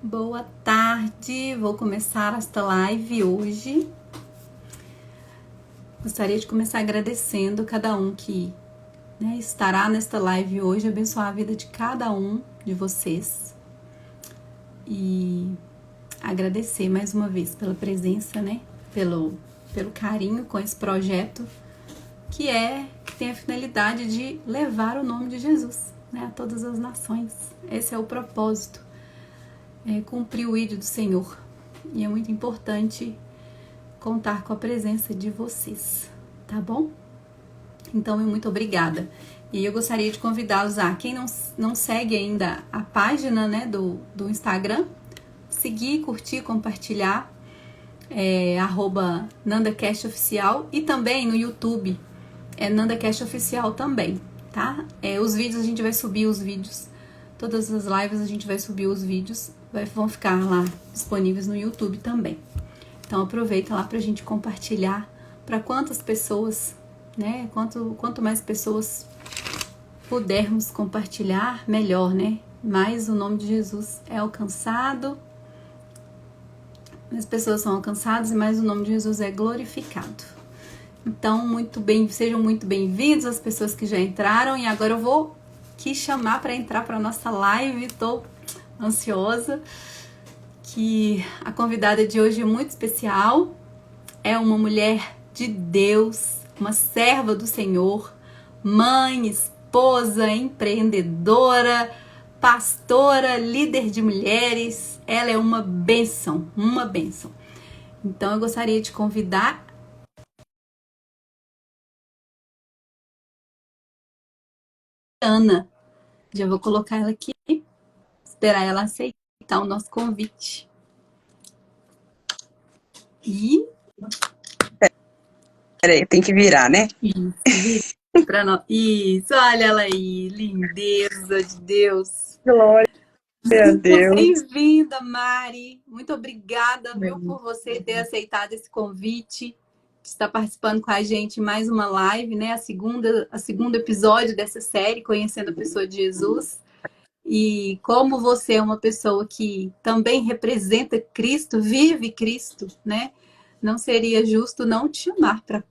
Boa tarde, vou começar esta live hoje. Gostaria de começar agradecendo cada um que estará nesta live hoje, abençoar a vida de cada um de vocês e agradecer mais uma vez pela presença, pelo carinho com esse projeto que tem a finalidade de levar o nome de Jesus, a todas as nações. Esse é o propósito. Cumprir o ídolo do Senhor. E é muito importante contar com a presença de vocês, tá bom? Então, muito obrigada. E eu gostaria de convidá-los a, quem não segue ainda a página do Instagram, seguir, curtir, compartilhar, @NandaCastOficial, e também no YouTube, NandaCastOficial também, tá? Os vídeos, a gente vai subir os vídeos, todas as lives a gente vai subir os vídeos, vão ficar lá disponíveis no YouTube também. Então aproveita lá pra gente compartilhar para quantas pessoas, quanto mais pessoas pudermos compartilhar, melhor, Mais o nome de Jesus é alcançado, mais pessoas são alcançadas e mais o nome de Jesus é glorificado. Então, sejam muito bem-vindos as pessoas que já entraram, e agora eu vou aqui chamar para entrar para nossa live. Estou ansiosa, que a convidada de hoje é muito especial, é uma mulher de Deus, uma serva do Senhor, mãe, esposa, empreendedora, pastora, líder de mulheres. Ela é uma bênção, uma bênção. Então eu gostaria de convidar Ana. Já vou colocar ela aqui, esperar ela aceitar o nosso convite. E... Peraí, tem que virar, né? Isso, pra nós. Isso, olha ela aí, lindeza de Deus. Glória a Deus. Bem-vinda, Mari. Muito obrigada, viu, por você ter aceitado esse convite, de estar participando com a gente em mais uma live, a segundo episódio dessa série, Conhecendo a Pessoa de Jesus. E como você é uma pessoa que também representa Cristo, vive Cristo, não seria justo não te chamar para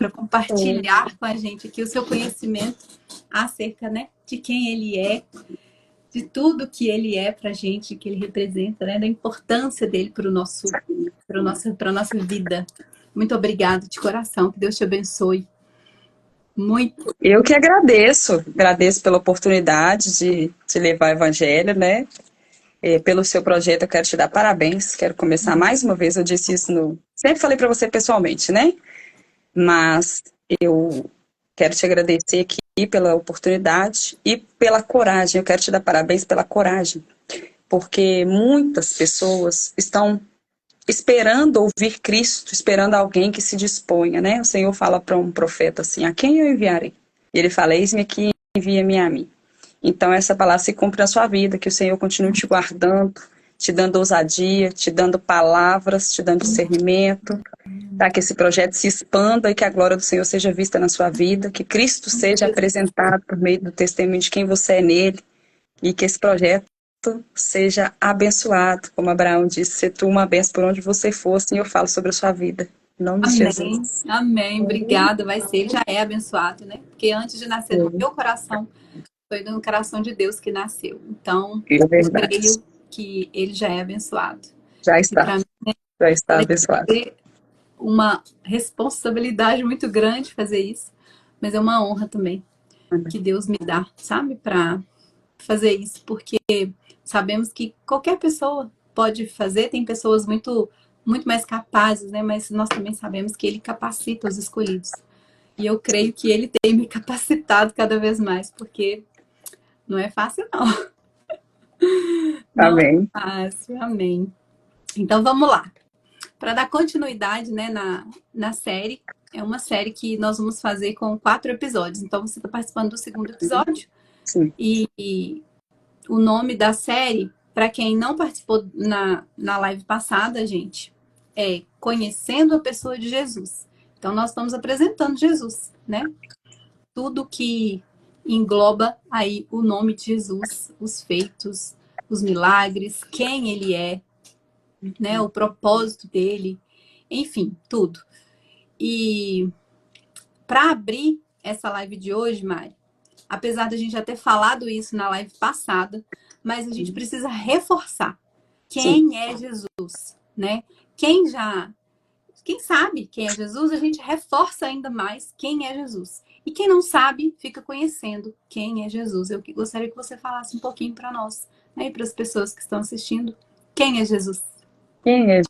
compartilhar com a gente aqui o seu conhecimento acerca, de quem ele é, de tudo que ele é para a gente, que ele representa, da importância dele para a nossa vida. Muito obrigada de coração, que Deus te abençoe. Muito. Eu que agradeço pela oportunidade de levar o evangelho, pelo seu projeto, eu quero te dar parabéns, quero começar mais uma vez, eu disse isso sempre falei para você pessoalmente, mas eu quero te agradecer aqui pela oportunidade e pela coragem, eu quero te dar parabéns pela coragem, porque muitas pessoas estão esperando ouvir Cristo, esperando alguém que se disponha, O Senhor fala para um profeta assim, a quem eu enviarei? E ele fala, eis-me aqui, envia-me a mim. Então essa palavra se cumpre na sua vida, que o Senhor continue te guardando, te dando ousadia, te dando palavras, te dando discernimento, tá? Que esse projeto se expanda e que a glória do Senhor seja vista na sua vida, que Cristo seja apresentado por meio do testemunho de quem você é nele, e que esse projeto seja abençoado, como Abraão disse, ser tu uma bênção por onde você for, assim eu falo sobre a sua vida. Em nome de Jesus. Amém, obrigada, vai ser, ele já é abençoado, Porque antes de nascer no meu coração, foi no coração de Deus que nasceu. Então, eu creio que ele já é abençoado. Já está, já está abençoado. É uma responsabilidade muito grande fazer isso, mas é uma honra também que Deus me dá, sabe, para fazer isso, porque sabemos que qualquer pessoa pode fazer, tem pessoas muito mais capazes, mas nós também sabemos que ele capacita os escolhidos. E eu creio que ele tem me capacitado cada vez mais, porque não é fácil, não. Amém. Não é fácil, amém. Então vamos lá. Para dar continuidade, na série, é uma série que nós vamos fazer com 4 episódios. Então você está participando do segundo episódio. Sim. E o nome da série, para quem não participou na live passada, gente, é Conhecendo a Pessoa de Jesus. Então nós estamos apresentando Jesus, Tudo que engloba aí o nome de Jesus, os feitos, os milagres, quem ele é, né? O propósito dele, enfim, tudo. E para abrir essa live de hoje, Mari, apesar de a gente já ter falado isso na live passada, mas a gente precisa reforçar Sim. quem é Jesus, né? Quem sabe quem é Jesus, a gente reforça ainda mais quem é Jesus. E quem não sabe, fica conhecendo quem é Jesus. Eu gostaria que você falasse um pouquinho para nós, né, e para as pessoas que estão assistindo, quem é Jesus? Quem é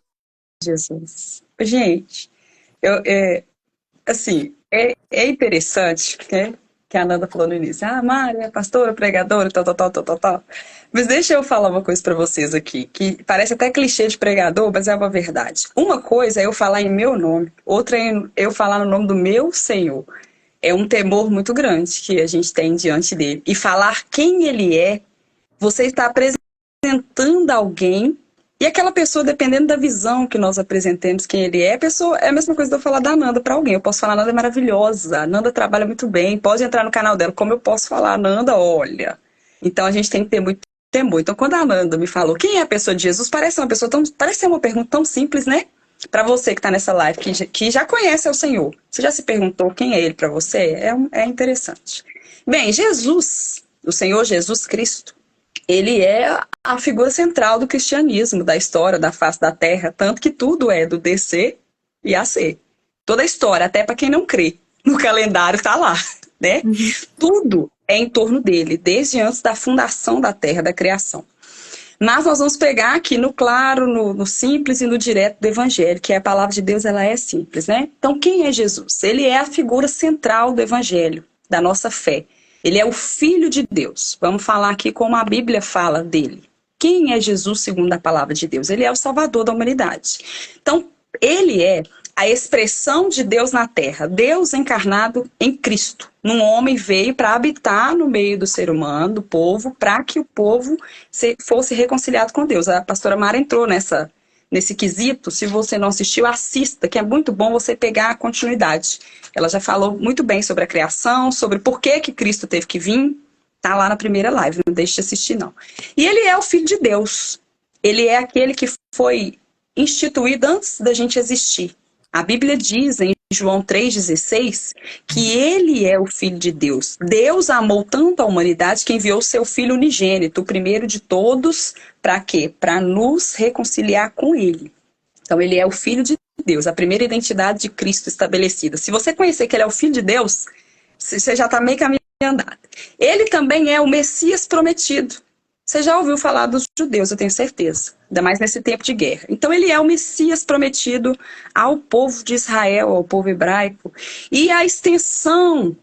Jesus? Gente, assim, é interessante, né? Que a Nanda falou no início. Ah, Mari é pastora, pregadora, tal, tal, tal, tal, tal, tal. Mas deixa eu falar uma coisa pra vocês aqui, que parece até clichê de pregador, mas é uma verdade. Uma coisa é eu falar em meu nome, outra é eu falar no nome do meu Senhor. É um temor muito grande que a gente tem diante dele. E falar quem ele é, você está apresentando alguém, e aquela pessoa, dependendo da visão que nós apresentemos quem ele é, a pessoa, é a mesma coisa de eu falar da Nanda para alguém. Eu posso falar, a Nanda é maravilhosa, a Nanda trabalha muito bem, pode entrar no canal dela. Como eu posso falar, Nanda, olha. Então a gente tem que ter muito temor. Então quando a Nanda me falou quem é a pessoa de Jesus, parece ser uma pergunta tão simples, né? Para você que está nessa live, que já conhece o Senhor, você já se perguntou quem é ele para você? É interessante. Bem, Jesus, o Senhor Jesus Cristo, ele é a figura central do cristianismo, da história, da face da terra, tanto que tudo é do DC e AC. Toda a história, até para quem não crê, no calendário está lá, né? Uhum. Tudo é em torno dele, desde antes da fundação da terra, da criação. Mas nós vamos pegar aqui no claro, no simples e no direto do evangelho, que a palavra de Deus, ela é simples, né? Então, quem é Jesus? Ele é a figura central do evangelho, da nossa fé. Ele é o Filho de Deus. Vamos falar aqui como a Bíblia fala dele. Quem é Jesus segundo a palavra de Deus? Ele é o Salvador da humanidade. Então, ele é a expressão de Deus na terra, Deus encarnado em Cristo. Um homem veio para habitar no meio do ser humano, do povo, para que o povo fosse reconciliado com Deus. A pastora Mara entrou nesse quesito. Se você não assistiu, assista, que é muito bom você pegar a continuidade. Ela já falou muito bem sobre a criação, sobre por que Cristo teve que vir. Tá lá na primeira live, não deixe de assistir, não. E ele é o Filho de Deus. Ele é aquele que foi instituído antes da gente existir. A Bíblia diz em João 3,16 que ele é o Filho de Deus. Deus amou tanto a humanidade que enviou seu Filho unigênito, o primeiro de todos, para quê? Para nos reconciliar com ele. Então ele é o Filho de Deus, a primeira identidade de Cristo estabelecida. Se você conhecer que ele é o Filho de Deus, você já está meio caminho andado. Ele também é o Messias prometido. Você já ouviu falar dos judeus, eu tenho certeza. Ainda mais nesse tempo de guerra. Então ele é o Messias prometido ao povo de Israel, ao povo hebraico. E a extensão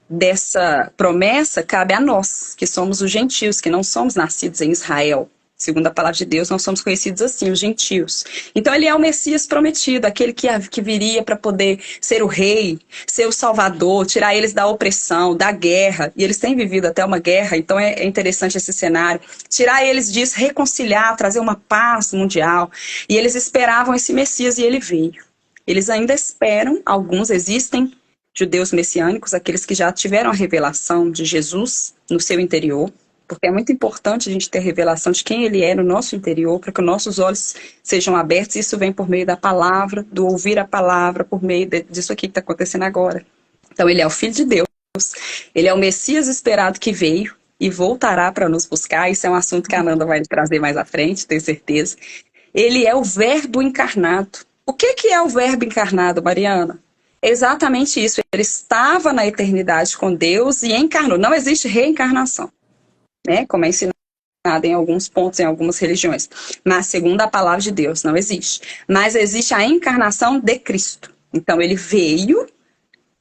dessa promessa cabe a nós, que somos os gentios, que não somos nascidos em Israel. Segundo a palavra de Deus, nós somos conhecidos assim, os gentios. Então ele é o Messias prometido, aquele que viria para poder ser o rei, ser o salvador, tirar eles da opressão, da guerra. E eles têm vivido até uma guerra, então é interessante esse cenário. Tirar eles disso, reconciliar, trazer uma paz mundial. E eles esperavam esse Messias e ele veio. Eles ainda esperam, alguns existem, judeus messiânicos, aqueles que já tiveram a revelação de Jesus no seu interior, porque é muito importante a gente ter revelação de quem ele é no nosso interior, para que os nossos olhos sejam abertos. Isso vem por meio da palavra, do ouvir a palavra, por meio disso aqui que está acontecendo agora. Então ele é o Filho de Deus, ele é o Messias esperado que veio e voltará para nos buscar. Isso é um assunto que a Nanda vai trazer mais à frente, tenho certeza. Ele é o Verbo encarnado. O que é o Verbo encarnado, Mariana? É exatamente isso. Ele estava na eternidade com Deus e encarnou. Não existe reencarnação, né? Como é ensinado em alguns pontos, em algumas religiões. Mas, segundo a palavra de Deus, não existe. Mas existe a encarnação de Cristo. Então, ele veio,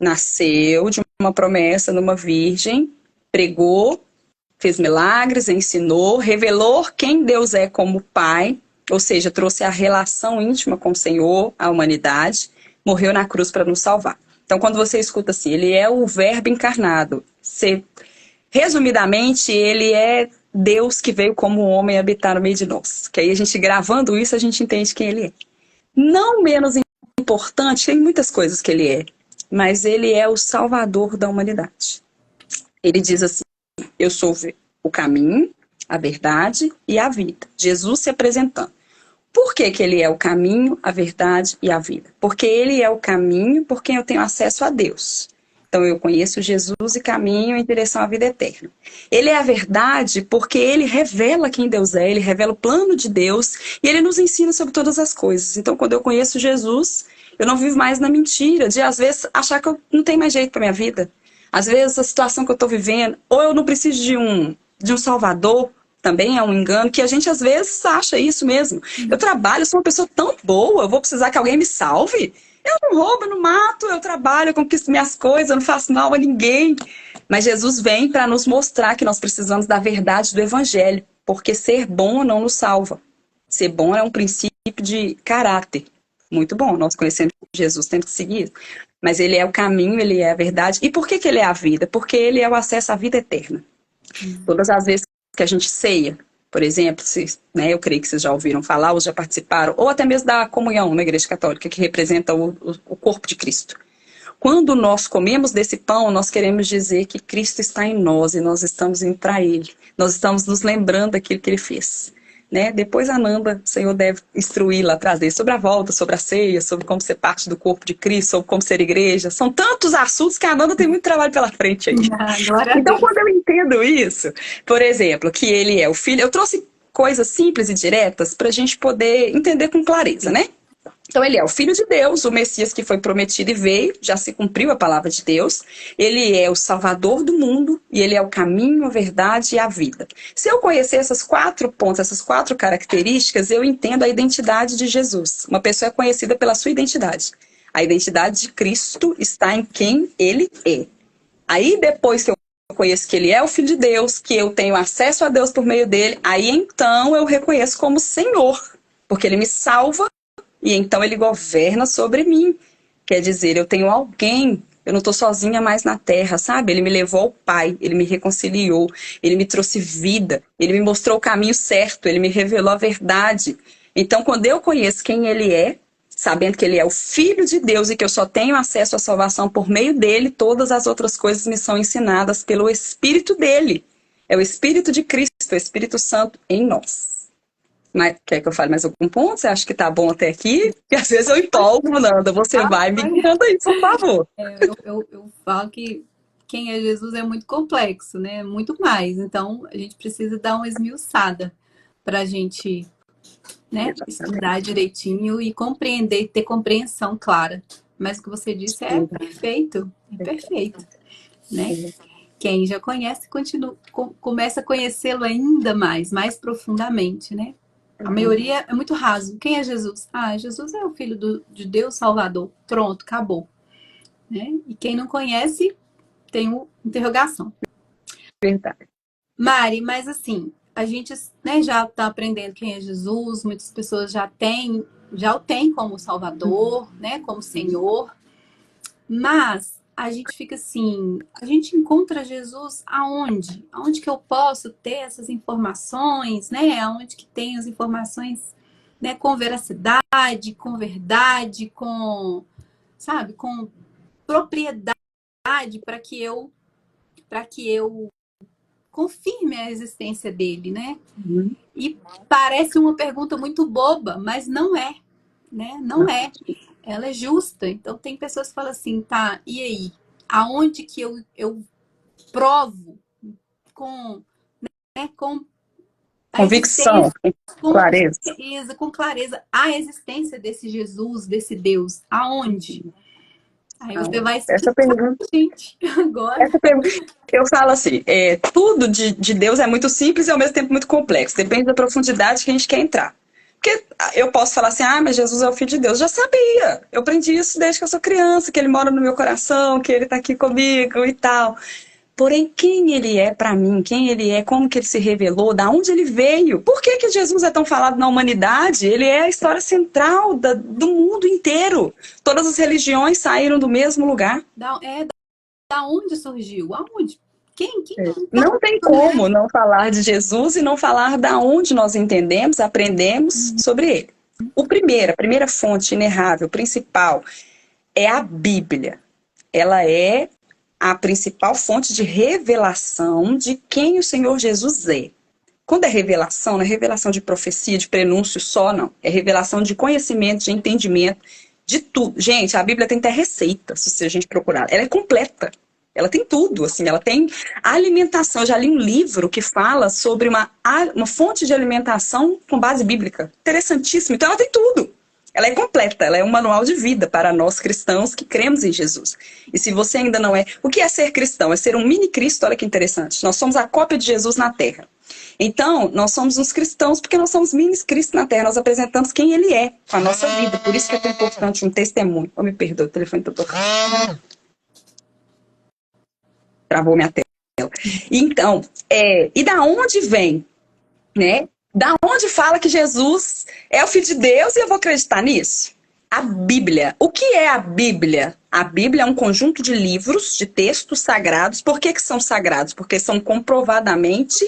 nasceu de uma promessa numa virgem, pregou, fez milagres, ensinou, revelou quem Deus é como Pai, ou seja, trouxe a relação íntima com o Senhor, a humanidade, morreu na cruz para nos salvar. Então, quando você escuta assim, ele é o Verbo encarnado. Resumidamente, ele é Deus que veio como homem habitar no meio de nós. Que aí a gente gravando isso, a gente entende quem ele é. Não menos importante, tem muitas coisas que ele é, mas ele é o Salvador da humanidade. Ele diz assim, eu sou o caminho, a verdade e a vida. Jesus se apresentando. Por que que ele é o caminho, a verdade e a vida? Porque ele é o caminho por quem eu tenho acesso a Deus. Então eu conheço Jesus e caminho em direção à vida eterna. Ele é a verdade porque ele revela quem Deus é, ele revela o plano de Deus e ele nos ensina sobre todas as coisas. Então quando eu conheço Jesus, eu não vivo mais na mentira de às vezes achar que eu não tenho mais jeito para minha vida. Às vezes a situação que eu estou vivendo, ou eu não preciso de um salvador, também é um engano, que a gente às vezes acha isso mesmo. Eu trabalho, eu sou uma pessoa tão boa, eu vou precisar que alguém me salve? Eu não roubo, eu não mato, eu trabalho, eu conquisto minhas coisas, eu não faço mal a ninguém. Mas Jesus vem para nos mostrar que nós precisamos da verdade do Evangelho, porque ser bom não nos salva. Ser bom é um princípio de caráter. Muito bom, nós conhecemos Jesus, temos que seguir. Mas ele é o caminho, ele é a verdade. E por que que ele é a vida? Porque ele é o acesso à vida eterna. Todas as vezes que a gente ceia, por exemplo, eu creio que vocês já ouviram falar, ou já participaram, ou até mesmo da comunhão na Igreja Católica, que representa o corpo de Cristo. Quando nós comemos desse pão, nós queremos dizer que Cristo está em nós e nós estamos indo para Ele. Nós estamos nos lembrando daquilo que Ele fez. Né? Depois a Nanda, o Senhor deve instruí-la, trazer sobre a volta, sobre a ceia, sobre como ser parte do corpo de Cristo, sobre como ser igreja. São tantos assuntos que a Nanda tem muito trabalho pela frente aí. Glória a Então, Deus. quando eu entendo isso, por exemplo, que ele é o filho, eu trouxe coisas simples e diretas para a gente poder entender com clareza, né? Então, ele é o Filho de Deus, o Messias que foi prometido e veio, já se cumpriu a palavra de Deus. Ele é o Salvador do mundo e ele é o caminho, a verdade e a vida. Se eu conhecer esses 4 pontos, essas 4 características, eu entendo a identidade de Jesus. Uma pessoa é conhecida pela sua identidade. A identidade de Cristo está em quem ele é. Aí, depois que eu conheço que ele é o Filho de Deus, que eu tenho acesso a Deus por meio dele, aí então eu reconheço como Senhor, porque ele me salva. E então ele governa sobre mim. Quer dizer, eu tenho alguém, eu não estou sozinha mais na terra, sabe? Ele me levou ao Pai, ele me reconciliou, ele me trouxe vida, ele me mostrou o caminho certo, ele me revelou a verdade. Então, quando eu conheço quem ele é, sabendo que ele é o Filho de Deus e que eu só tenho acesso à salvação por meio dele, todas as outras coisas me são ensinadas pelo Espírito dele. É o Espírito de Cristo, o Espírito Santo em nós. Mas, quer que eu fale mais algum ponto? Você acha que tá bom até aqui? Porque às vezes eu empolgo, Nanda. Você vai me guiando aí, por favor. Eu falo que quem é Jesus é muito complexo, né? Muito mais. Então, a gente precisa dar uma esmiuçada para a gente, né, estudar direitinho e compreender, ter compreensão clara. Mas o que você disse é perfeito, né? Quem já conhece, começa a conhecê-lo ainda mais profundamente, né? A maioria é muito raso. Quem é Jesus? Ah, Jesus é o Filho de Deus Salvador. Pronto, acabou. Né? E quem não conhece, tem uma interrogação. Verdade. Mari, mas assim, a gente, né, já está aprendendo quem é Jesus, muitas pessoas já o têm como Salvador, né, como Senhor, mas a gente fica assim, a gente encontra Jesus aonde? Aonde que eu posso ter essas informações, né? Aonde que tem as informações, né, com veracidade, com verdade, com, sabe, com propriedade para que eu confirme a existência dele, né? E parece uma pergunta muito boba, mas não é, né? Não é. Ela é justa. Então tem pessoas que falam assim, tá, e aí? Aonde que eu provo com, né, com a Convicção, existência, com clareza a existência desse Jesus, desse Deus? Aonde? Aí você vai Essa explicar, pergunta, gente, agora. eu falo assim, tudo de Deus é muito simples e ao mesmo tempo muito complexo. Depende da profundidade que a gente quer entrar. Porque eu posso falar assim, mas Jesus é o Filho de Deus. Já sabia. Eu aprendi isso desde que eu sou criança, que ele mora no meu coração, que ele está aqui comigo e tal. Porém, quem ele é para mim, quem ele é, como que ele se revelou, da onde ele veio, por que que Jesus é tão falado na humanidade? Ele é a história central do mundo inteiro. Todas as religiões saíram do mesmo lugar. Da onde surgiu? Aonde? Quem? Não tem como não falar de Jesus e não falar da onde nós entendemos, aprendemos sobre ele. A primeira fonte inerrável, principal, é a Bíblia. Ela é a principal fonte de revelação de quem o Senhor Jesus é. Quando é revelação, não é revelação de profecia, de prenúncio só, não. É revelação de conhecimento, de entendimento, de tudo. Gente, a Bíblia tem até receita, se a gente procurar. Ela é completa. Ela tem tudo, assim, ela tem alimentação. Eu já li um livro que fala sobre uma fonte de alimentação com base bíblica. Interessantíssimo. Então ela tem tudo. Ela é completa, ela é um manual de vida para nós cristãos que cremos em Jesus. E se você ainda não é... O que é ser cristão? É ser um mini Cristo, olha que interessante. Nós somos a cópia de Jesus na Terra. Então, nós somos uns cristãos porque nós somos mini Cristo na Terra. Nós apresentamos quem Ele é com a nossa vida. Por isso que é tão importante um testemunho. Oh, me perdoe, o telefone está tocando. Travou minha tela. Então, e da onde vem, né? Da onde fala que Jesus é o Filho de Deus e eu vou acreditar nisso? A Bíblia. O que é a Bíblia? A Bíblia é um conjunto de livros, de textos sagrados. Por que são sagrados? Porque são comprovadamente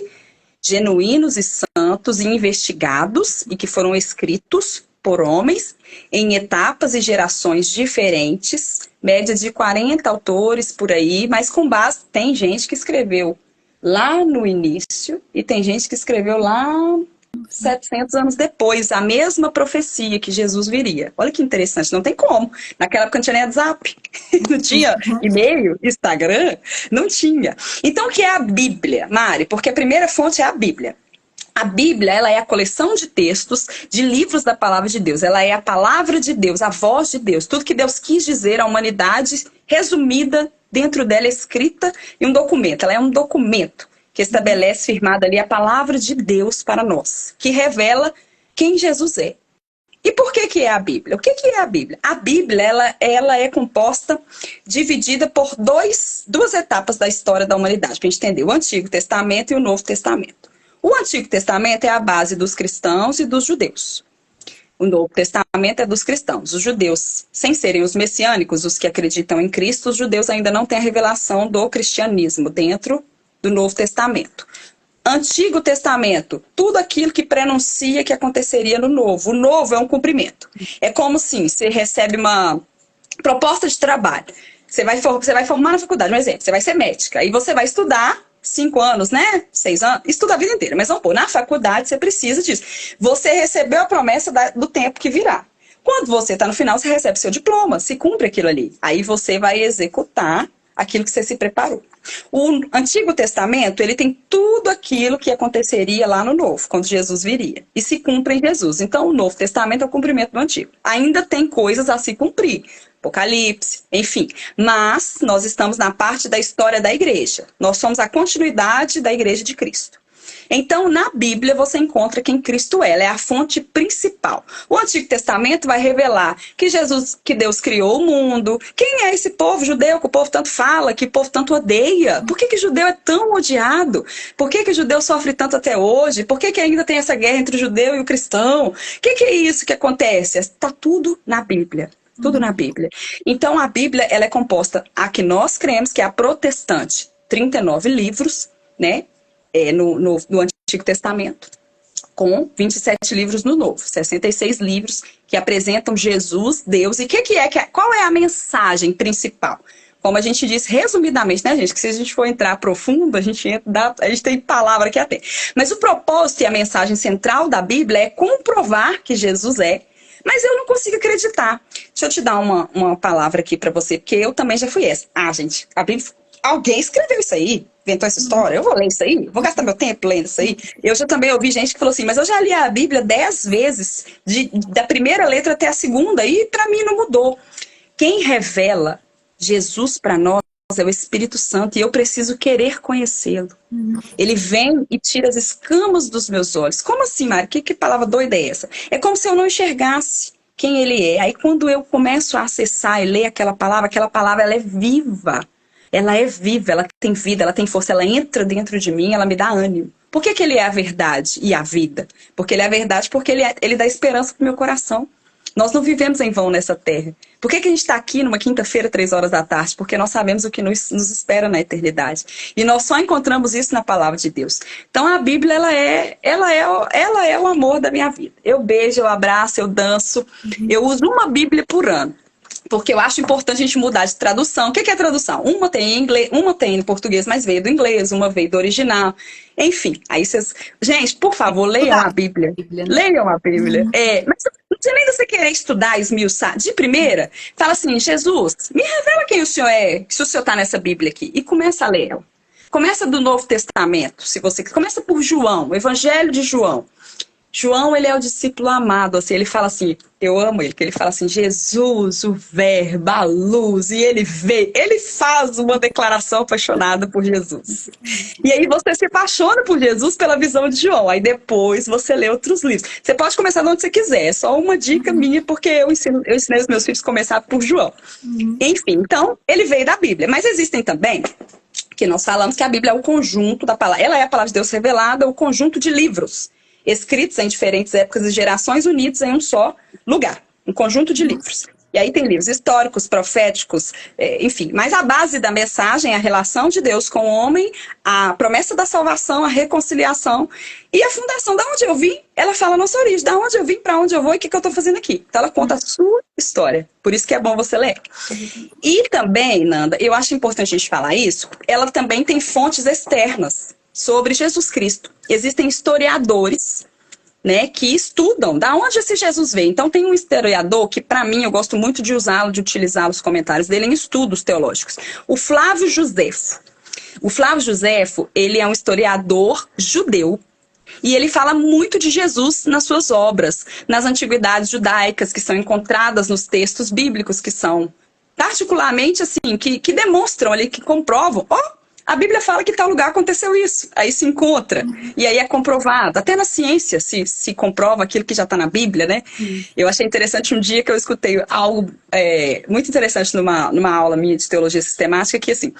genuínos e santos e investigados e que foram escritos por homens em etapas e gerações diferentes, média de 40 autores por aí, mas com base, tem gente que escreveu lá no início e tem gente que escreveu lá 700 anos depois, a mesma profecia que Jesus viria. Olha que interessante, não tem como. Naquela época não tinha nem WhatsApp, não tinha e-mail, Instagram, não tinha. Então o que é a Bíblia, Mari? Porque a primeira fonte é a Bíblia. A Bíblia, ela é a coleção de textos, de livros da palavra de Deus. Ela é a palavra de Deus, a voz de Deus. Tudo que Deus quis dizer à humanidade, resumida dentro dela, escrita em um documento. Ela é um documento que estabelece, firmada ali, a palavra de Deus para nós, que revela quem Jesus é. E por que é a Bíblia? O que é a Bíblia? A Bíblia, ela é composta, dividida por duas etapas da história da humanidade, para a gente entender, o Antigo Testamento e o Novo Testamento. O Antigo Testamento é a base dos cristãos e dos judeus. O Novo Testamento é dos cristãos. Os judeus, sem serem os messiânicos, os que acreditam em Cristo, os judeus ainda não têm a revelação do cristianismo dentro do Novo Testamento. Antigo Testamento, tudo aquilo que prenuncia que aconteceria no Novo. O Novo é um cumprimento. É como assim, você recebe uma proposta de trabalho. Você vai formar na faculdade, um exemplo, você vai ser médica. Aí você vai estudar 5 anos, né? 6 anos, estuda a vida inteira. Mas vamos pôr, na faculdade você precisa disso. Você recebeu a promessa do tempo que virá. Quando você está no final, você recebe seu diploma, se cumpre aquilo ali. Aí você vai executar aquilo que você se preparou. O Antigo Testamento, ele tem tudo aquilo que aconteceria lá no Novo, quando Jesus viria. E se cumpre em Jesus. Então, o Novo Testamento é o cumprimento do Antigo. Ainda tem coisas a se cumprir. Apocalipse, enfim. Mas nós estamos na parte da história da igreja. Nós somos a continuidade da igreja de Cristo. Então, na Bíblia, você encontra quem Cristo é. Ela é a fonte principal. O Antigo Testamento vai revelar que Deus criou o mundo. Quem é esse povo judeu que o povo tanto fala, que o povo tanto odeia? Por que judeu é tão odiado? Por que o judeu sofre tanto até hoje? Por que ainda tem essa guerra entre o judeu e o cristão? O que é isso que acontece? Está tudo na Bíblia. Tudo na Bíblia. Então, a Bíblia, ela é composta, a que nós cremos, que é a protestante. 39 livros, né? No Antigo Testamento, com 27 livros no Novo, 66 livros que apresentam Jesus, Deus. E qual é a mensagem principal? Como a gente disse resumidamente, né, gente? Que se a gente for entrar profundo, a gente tem palavra aqui até. Mas o propósito e a mensagem central da Bíblia é comprovar que Jesus é. Mas eu não consigo acreditar. Deixa eu te dar uma palavra aqui para você, porque eu também já fui essa. Gente, a Bíblia, alguém escreveu isso aí? Inventou essa história? Eu vou ler isso aí? Vou gastar meu tempo lendo isso aí? Eu já também ouvi gente que falou assim, mas eu já li a Bíblia 10 vezes, da primeira letra até a segunda, e para mim não mudou. Quem revela Jesus para nós é o Espírito Santo, e eu preciso querer conhecê-lo. Ele vem e tira as escamas dos meus olhos. Como assim, Mari? Que palavra doida é essa? É como se eu não enxergasse quem ele é. Aí quando eu começo a acessar e ler aquela palavra ela é viva. Ela é viva, ela tem vida, ela tem força, ela entra dentro de mim, ela me dá ânimo. Por que ele é a verdade e a vida? Porque ele é a verdade, porque ele dá esperança pro meu coração. Nós não vivemos em vão nessa terra. Por que a gente está aqui numa quinta-feira, 3 horas da tarde? Porque nós sabemos o que nos espera na eternidade. E nós só encontramos isso na palavra de Deus. Então a Bíblia, ela é o amor da minha vida. Eu beijo, eu abraço, eu danço. Eu uso uma Bíblia por ano. porque eu acho importante a gente mudar de tradução. O que é tradução? Uma tem em inglês, uma tem em português, mas veio do inglês, uma veio do original. Enfim, aí vocês... Gente, por favor, leiam Estudar a Bíblia. a Bíblia, né? Leiam a Bíblia. Mas não precisa nem você querer estudar, esmiuçar. De primeira, fala assim, Jesus, me revela quem o Senhor é, se o Senhor está nessa Bíblia aqui. E começa a ler. Começa do Novo Testamento, se você começa por João, o Evangelho de João. João, ele é o discípulo amado, assim, ele fala assim, eu amo ele, que ele fala assim, Jesus, o verbo, a luz, e ele vê, ele faz uma declaração apaixonada por Jesus. E aí você se apaixona por Jesus pela visão de João, aí depois você lê outros livros. Você pode começar de onde você quiser, é só uma dica minha, porque eu ensinei os meus filhos a começar por João. Enfim, então, ele veio da Bíblia, mas existem também, que nós falamos que a Bíblia é o conjunto da palavra, ela é a palavra de Deus revelada, o conjunto de livros escritos em diferentes épocas e gerações unidos em um só lugar, um conjunto de livros. E aí tem livros históricos, proféticos, enfim. Mas a base da mensagem é a relação de Deus com o homem, a promessa da salvação, a reconciliação e a fundação. Da onde eu vim, ela fala a nossa origem. Da onde eu vim, para onde eu vou e o que eu estou fazendo aqui. Então ela conta a sua história. Por isso que é bom você ler. E também, Nanda, eu acho importante a gente falar isso, ela também tem fontes externas sobre Jesus Cristo. Existem historiadores, né, que estudam da onde esse Jesus veio. Então tem um historiador que, para mim, eu gosto muito de usá-lo, de utilizar os comentários dele em estudos teológicos. O Flávio Josefo. O Flávio Josefo, ele é um historiador judeu e ele fala muito de Jesus nas suas obras, nas antiguidades judaicas que são encontradas nos textos bíblicos, que são particularmente assim, que demonstram ali, que comprovam, a Bíblia fala que em tal lugar aconteceu isso. Aí se encontra. E aí é comprovado. Até na ciência se comprova aquilo que já está na Bíblia, né? Eu achei interessante um dia que eu escutei algo muito interessante numa aula minha de teologia sistemática, que assim,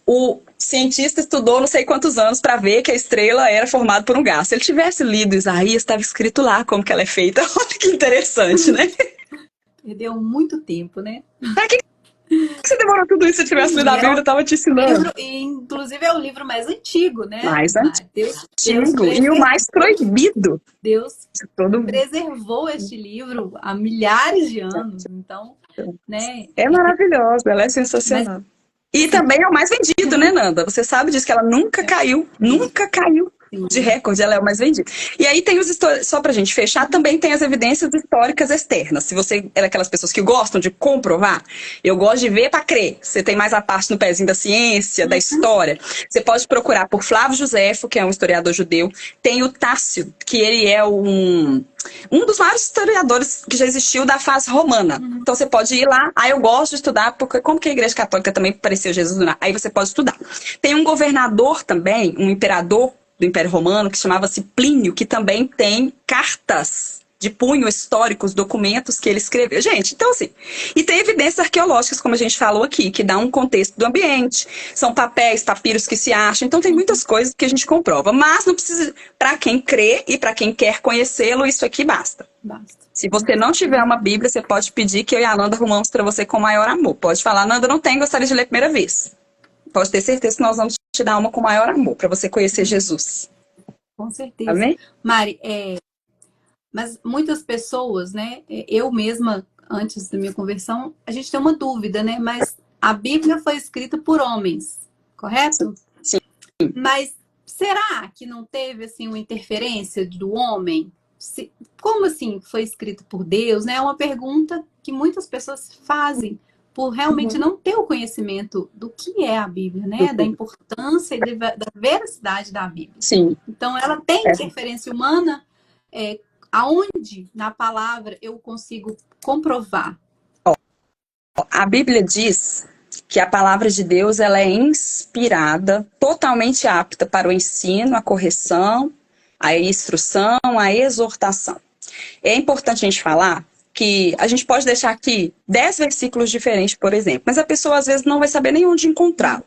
o cientista estudou não sei quantos anos para ver que a estrela era formada por um gás. Se ele tivesse lido Isaías, estava escrito lá como que ela é feita. Olha que interessante, né? Perdeu muito tempo, né? Pra que você demorou tudo isso? Se eu tivesse lido a Bíblia, eu estava te ensinando. Inclusive é o livro mais antigo, né? Mais Deus antigo e o mais proibido. Deus preservou este livro há milhares de anos. Então, né? É maravilhosa, ela é sensacional. E também é o mais vendido, né, Nanda? Você sabe disso, que ela nunca caiu de recorde, ela é o mais vendida. E aí tem só pra gente fechar, também tem as evidências históricas externas. Se você é daquelas pessoas que gostam de comprovar, eu gosto de ver pra crer. Você tem mais a parte no pezinho da ciência, da história. Você pode procurar por Flávio Josefo, que é um historiador judeu. Tem o Tácio, que ele é um dos maiores historiadores que já existiu da fase romana. Então você pode ir lá, eu gosto de estudar, porque como que a Igreja Católica também pareceu Jesus do nada, aí você pode estudar. Tem um governador também, um imperador do Império Romano, que chamava-se Plínio, que também tem cartas de punho históricos, documentos que ele escreveu. Gente, então assim, e tem evidências arqueológicas, como a gente falou aqui, que dá um contexto do ambiente, são papéis, papiros que se acham, então tem muitas coisas que a gente comprova, mas não precisa, para quem crê e para quem quer conhecê-lo, isso aqui basta. Se você não tiver uma Bíblia, você pode pedir que eu e a Nanda arrumamos para você com o maior amor. Pode falar, Nanda, não tem, gostaria de ler a primeira vez. Pode ter certeza que nós vamos te dar uma com o maior amor, para você conhecer Jesus. Com certeza. Amém? Mari, mas muitas pessoas, né, eu mesma, antes da minha conversão, a gente tem uma dúvida, né, mas a Bíblia foi escrita por homens, correto? Sim. Mas será que não teve, assim, uma interferência do homem? Como assim foi escrito por Deus, né? É uma pergunta que muitas pessoas fazem por realmente não ter o conhecimento do que é a Bíblia, né? Da importância e da veracidade da Bíblia. Sim. Então, ela tem interferência humana. Aonde na palavra eu consigo comprovar? A Bíblia diz que a palavra de Deus ela é inspirada, totalmente apta para o ensino, a correção, a instrução, a exortação. É importante a gente falar que a gente pode deixar aqui 10 versículos diferentes, por exemplo, mas a pessoa às vezes não vai saber nem onde encontrá-lo.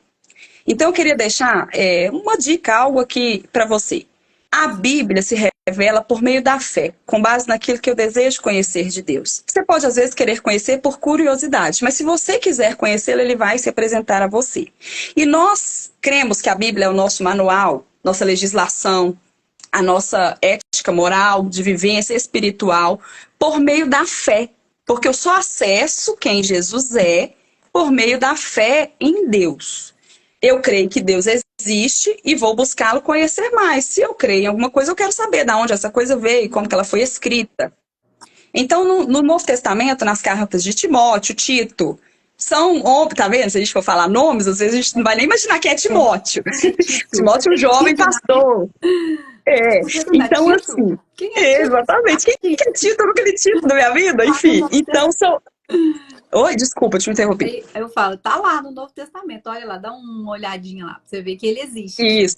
Então eu queria deixar uma dica, algo aqui para você. A Bíblia se revela por meio da fé, com base naquilo que eu desejo conhecer de Deus. Você pode às vezes querer conhecer por curiosidade, mas se você quiser conhecê-lo, ele vai se apresentar a você. E nós cremos que a Bíblia é o nosso manual, nossa legislação, a nossa ética moral, de vivência espiritual, por meio da fé. Porque eu só acesso quem Jesus é por meio da fé em Deus. Eu creio que Deus existe e vou buscá-lo conhecer mais. Se eu creio em alguma coisa, eu quero saber de onde essa coisa veio, como que ela foi escrita. Então, no Novo Testamento, nas cartas de Timóteo, Tito, são homens, tá vendo? Se a gente for falar nomes, às vezes a gente não vai nem imaginar quem é Timóteo. Timóteo é um jovem pastor. É, então assim, Quem é Tito? exatamente. Quem que é Tito? Eu nunca li Tito na minha vida, enfim. Então são. Oi, desculpa, te interrompi. Aí eu falo, tá lá no Novo Testamento, olha lá, dá uma olhadinha lá, pra você ver que ele existe. Isso.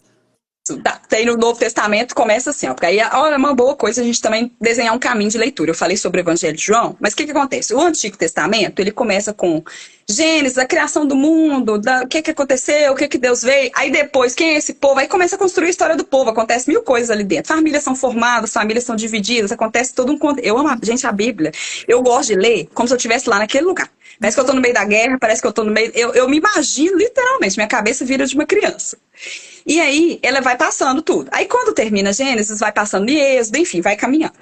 Tem no Novo Testamento, começa assim, ó, porque aí é uma boa coisa a gente também desenhar um caminho de leitura. Eu falei sobre o Evangelho de João, mas o que acontece? O Antigo Testamento, ele começa com Gênesis, a criação do mundo, o que aconteceu, o que Deus veio, aí depois, quem é esse povo? Aí começa a construir a história do povo, acontece mil coisas ali dentro. Famílias são formadas, famílias são divididas, acontece todo um... Eu amo, gente, a Bíblia. Eu gosto de ler como se eu estivesse lá naquele lugar. Parece que eu tô no meio da guerra, parece que eu tô no meio... Eu me imagino, literalmente, minha cabeça vira de uma criança. E aí, ela vai passando tudo. Aí, quando termina Gênesis, vai passando Êxodo, enfim, vai caminhando.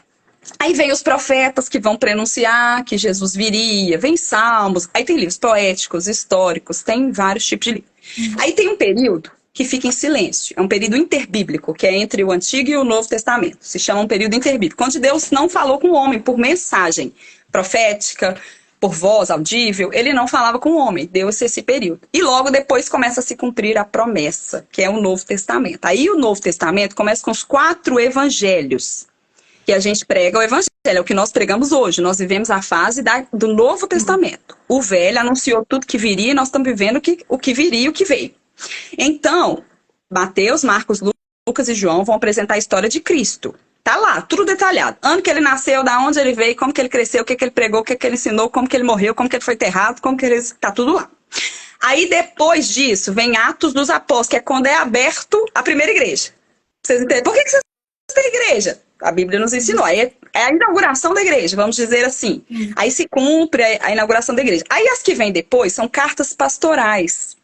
Aí vem os profetas que vão prenunciar que Jesus viria, vem Salmos, aí tem livros poéticos, históricos, tem vários tipos de livros. Aí tem um período que fica em silêncio, é um período interbíblico, que é entre o Antigo e o Novo Testamento. Se chama um período interbíblico, onde Deus não falou com o homem por mensagem profética, por voz audível, ele não falava com o homem, deu-se esse período. E logo depois começa a se cumprir a promessa, que é o Novo Testamento. Aí o Novo Testamento começa com os 4 evangelhos, que a gente prega o evangelho, é o que nós pregamos hoje. Nós vivemos a fase do Novo Testamento. O velho anunciou tudo que viria e nós estamos vivendo o que viria e o que veio. Então, Mateus, Marcos, Lucas e João vão apresentar a história de Cristo. Tá lá, tudo detalhado. Ano que ele nasceu, da onde ele veio, como que ele cresceu, o que ele pregou, o que ele ensinou, como que ele morreu, como que ele foi enterrado, como que ele... Tá tudo lá. Aí, depois disso, vem Atos dos Apóstolos, que é quando é aberto a primeira igreja. Vocês entendem? Por que vocês têm igreja? A Bíblia nos ensinou. Aí é a inauguração da igreja, vamos dizer assim. Aí se cumpre a inauguração da igreja. Aí as que vêm depois são cartas pastorais.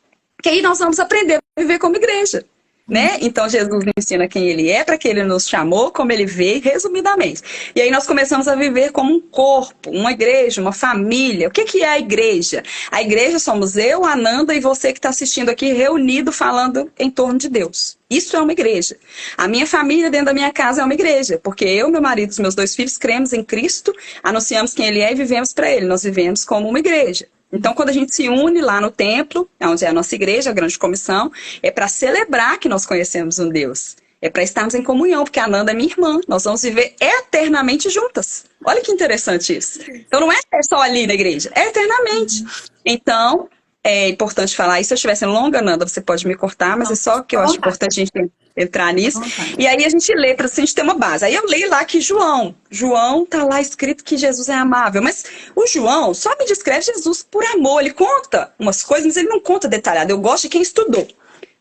Que aí nós vamos aprender a viver como igreja. Né? Então Jesus nos ensina quem ele é, para que ele nos chamou, como ele veio, resumidamente. E aí nós começamos a viver como um corpo, uma igreja, uma família. O que é a igreja? A igreja somos eu, Ananda e você que está assistindo aqui, reunido, falando em torno de Deus. Isso é uma igreja. A minha família dentro da minha casa é uma igreja, porque eu, meu marido e os meus 2 filhos cremos em Cristo, anunciamos quem ele é e vivemos para ele. Nós vivemos como uma igreja. Então, quando a gente se une lá no templo, onde é a nossa igreja, a grande comissão, é para celebrar que nós conhecemos um Deus. É para estarmos em comunhão, porque a Ananda é minha irmã. Nós vamos viver eternamente juntas. Olha que interessante isso. Então, não é só ali na igreja, é eternamente. Então, é importante falar isso. Se eu estiver sendo longa, Ananda, você pode me cortar, mas é só que eu acho importante a gente entrar nisso. E aí a gente lê para a gente ter uma base. Aí eu leio lá que João tá lá escrito que Jesus é amável, mas o João só me descreve Jesus por amor. Ele conta umas coisas, mas ele não conta detalhado. Eu gosto de quem estudou.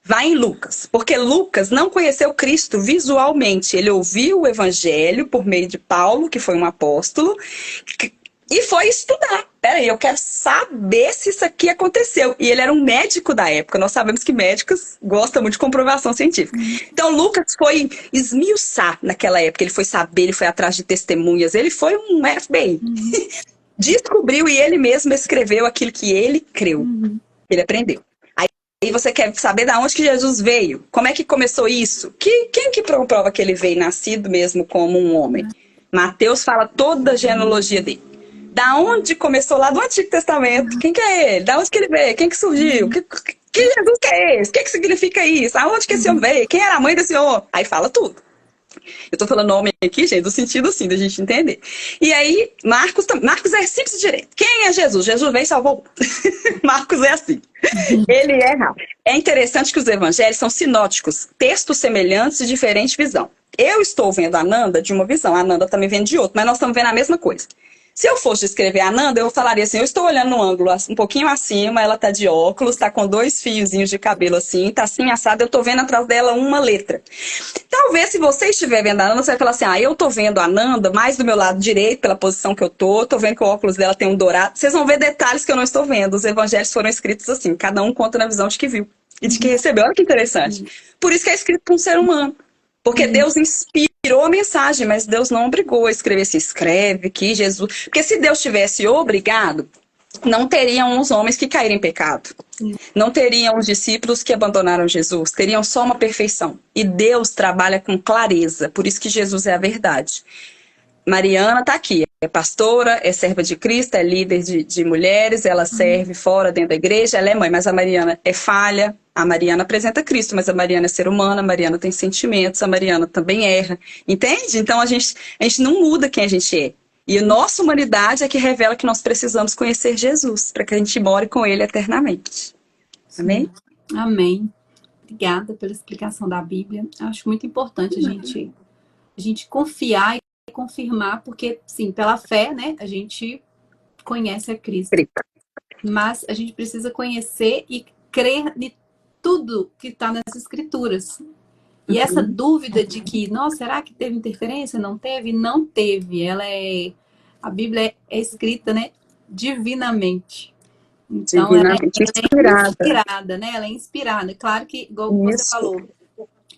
Vai em Lucas, porque Lucas não conheceu Cristo visualmente. Ele ouviu o evangelho por meio de Paulo, que foi um apóstolo, e foi estudar. Peraí, eu quero saber se isso aqui aconteceu. E ele era um médico da época. Nós sabemos que médicos gostam muito de comprovação científica. Então, Lucas foi esmiuçar naquela época. Ele foi saber, ele foi atrás de testemunhas. Ele foi um FBI. Descobriu e ele mesmo escreveu aquilo que ele creu. Ele aprendeu. Aí você quer saber de onde que Jesus veio? Como é que começou isso? Quem que prova que ele veio nascido mesmo como um homem? Mateus fala toda a genealogia dele. Da onde começou lá do Antigo Testamento? Quem que é ele? Da onde que ele veio? Quem que surgiu? Que Jesus que é esse? O que significa isso? Aonde que esse homem veio? Quem era a mãe desse homem? Aí fala tudo. Eu tô falando nome aqui, gente, no sentido assim, da gente entender. E aí, Marcos é simples e direto. Quem é Jesus? Jesus veio e salvou. Marcos é assim. Ele é rápido. É interessante que os evangelhos são sinóticos, textos semelhantes de diferente visão. Eu estou vendo a Ananda de uma visão, a Ananda também vendo de outra, mas nós estamos vendo a mesma coisa. Se eu fosse descrever a Ananda, eu falaria assim, eu estou olhando no ângulo um pouquinho acima, ela tá de óculos, tá com 2 fiozinhos de cabelo assim, tá assim assada, eu tô vendo atrás dela uma letra. Talvez se você estiver vendo a Ananda, você vai falar assim, eu tô vendo a Ananda mais do meu lado direito, pela posição que eu tô vendo que o óculos dela tem um dourado. Vocês vão ver detalhes que eu não estou vendo. Os evangelhos foram escritos assim, cada um conta na visão de que viu e de que recebeu. Olha que interessante. Por isso que é escrito por um ser humano. Porque Deus inspira inspirou a mensagem, mas Deus não obrigou a escrever, se escreve que Jesus... Porque se Deus tivesse obrigado, não teriam os homens que caíram em pecado. Não teriam os discípulos que abandonaram Jesus. Teriam só uma perfeição. E Deus trabalha com clareza. Por isso que Jesus é a verdade. Mariana está aqui. É pastora, é serva de Cristo, é líder de mulheres. Ela serve fora, dentro da igreja. Ela é mãe, mas a Mariana é falha. A Mariana apresenta Cristo, mas a Mariana é ser humana. A Mariana tem sentimentos. A Mariana também erra. Entende? Então a gente não muda quem a gente é. E a nossa humanidade é que revela que nós precisamos conhecer Jesus, para que a gente more com Ele eternamente. Amém? Amém. Obrigada pela explicação da Bíblia. Acho muito importante a gente confiar e confirmar, porque, sim, pela fé, né, a gente conhece a Cristo. Mas a gente precisa conhecer e crer em tudo que está nas Escrituras. E essa dúvida de que, nossa, será que teve interferência? Não teve? Não teve. A Bíblia é escrita, né, divinamente. Então, divinamente inspirada, né? Ela é inspirada. Claro que, igual você Isso. falou,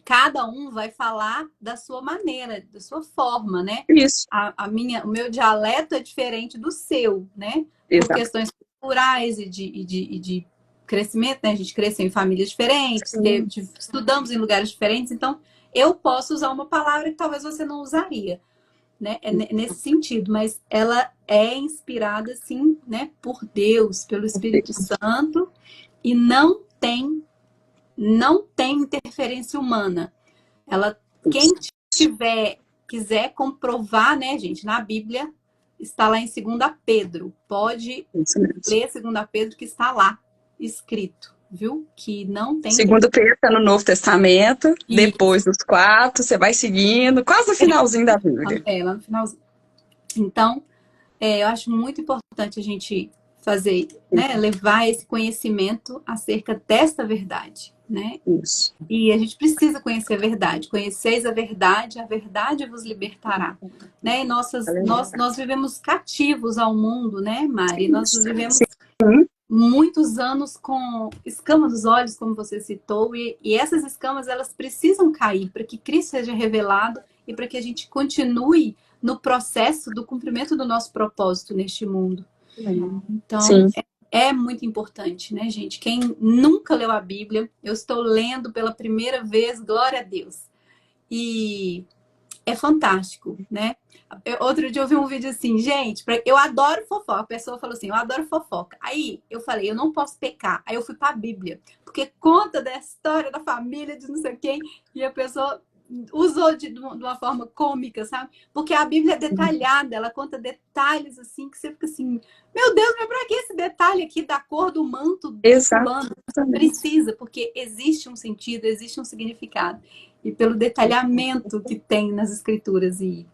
cada um vai falar da sua maneira, da sua forma, né? Isso. O meu dialeto é diferente do seu, né? Exato. Por questões culturais e de crescimento, né? A gente cresceu em famílias diferentes, estudamos em lugares diferentes, então eu posso usar uma palavra que talvez você não usaria, né? É nesse sentido, mas ela é inspirada, sim, né? Por Deus, pelo Espírito Santo, e não tem interferência humana. Quem quiser comprovar, né, gente, na Bíblia está lá em 2 Pedro. Pode ler 2 Pedro que está lá escrito, viu? Que não tem... 2 Pedro está no Novo Testamento, depois dos 4, você vai seguindo, quase no finalzinho da Bíblia. Lá no finalzinho. Então, eu acho muito importante a gente fazer, né, levar esse conhecimento acerca desta verdade, né? Isso. E a gente precisa conhecer a verdade. Conheceis a verdade vos libertará. Né? E nós vivemos cativos ao mundo, né, Mari? Nós vivemos muitos anos com escama dos olhos, como você citou, e essas escamas, elas precisam cair para que Cristo seja revelado e para que a gente continue no processo do cumprimento do nosso propósito neste mundo. Então, é muito importante, né, gente? Quem nunca leu a Bíblia, eu estou lendo pela primeira vez, glória a Deus. E é fantástico, né? Outro dia eu vi um vídeo assim, gente, eu adoro fofoca. A pessoa falou assim, eu adoro fofoca. Aí eu falei, eu não posso pecar. Aí eu fui para a Bíblia, porque conta da história da família de não sei quem, e a pessoa usou de uma forma cômica, sabe? Porque a Bíblia é detalhada, ela conta detalhes assim, que você fica assim, meu Deus, mas pra que esse detalhe aqui da cor do manto do fulano? Precisa, porque existe um sentido, existe um significado. E pelo detalhamento que tem nas escrituras, e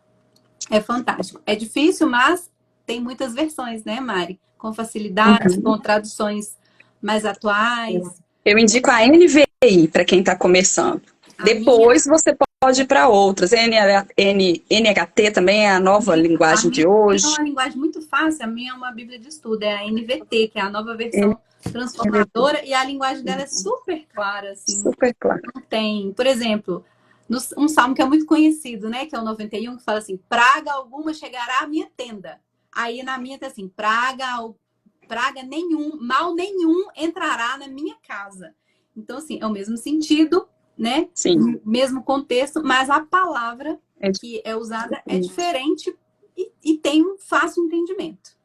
é fantástico. É difícil, mas tem muitas versões, né, Mari? Com facilidade, com traduções mais atuais. Eu indico a NVI para quem está começando. Depois você pode ir para outras. NHT também é a nova linguagem de hoje. É uma linguagem muito fácil. A minha é uma Bíblia de estudo, é a NVT, que é a nova versão transformadora, e a linguagem dela é super clara. Assim, super clara. Não tem, por exemplo, um salmo que é muito conhecido, né? Que é o 91, que fala assim: praga alguma chegará à minha tenda. Aí na minha tá assim: praga nenhum, mal nenhum entrará na minha casa. Então, assim, é o mesmo sentido, né? Sim. Mesmo contexto, mas a palavra que é usada é diferente e tem um fácil entendimento.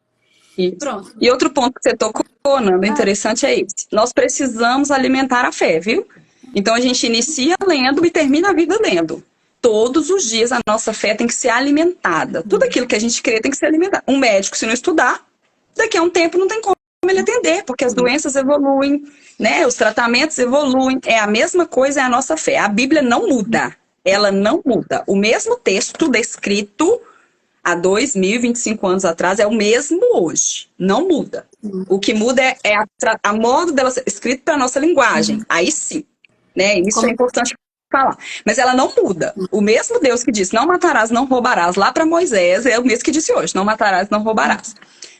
Isso. Pronto. E outro ponto que você tocou, Nanda, interessante é esse. Nós precisamos alimentar a fé, viu? Então a gente inicia lendo e termina a vida lendo. Todos os dias a nossa fé tem que ser alimentada. Tudo aquilo que a gente crê tem que ser alimentado. Um médico, se não estudar, daqui a um tempo não tem como ele atender, porque as doenças evoluem, né? Os tratamentos evoluem. É a mesma coisa, é a nossa fé. A Bíblia não muda. Ela não muda. O mesmo texto descrito há 2025 anos atrás é o mesmo hoje. Não muda. O que muda é a modo dela ser escrito para a nossa linguagem. Aí sim. Né? Isso é importante falar. Mas ela não muda. O mesmo Deus que disse, não matarás, não roubarás, lá para Moisés, é o mesmo que disse hoje, não matarás, não roubarás.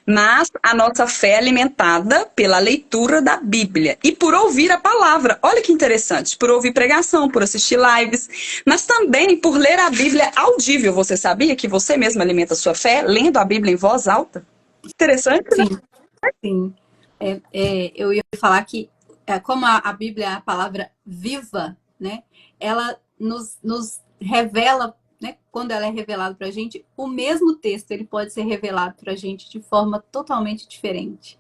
Mas a nossa fé é alimentada pela leitura da Bíblia e por ouvir a palavra. Olha que interessante, por ouvir pregação, por assistir lives, mas também por ler a Bíblia audível. Você sabia que você mesmo alimenta a sua fé lendo a Bíblia em voz alta? Interessante, né? Sim, sim. Eu ia falar que, como a Bíblia é a palavra viva, né? Ela nos revela, né? Quando ela é revelada para a gente, o mesmo texto ele pode ser revelado para a gente de forma totalmente diferente.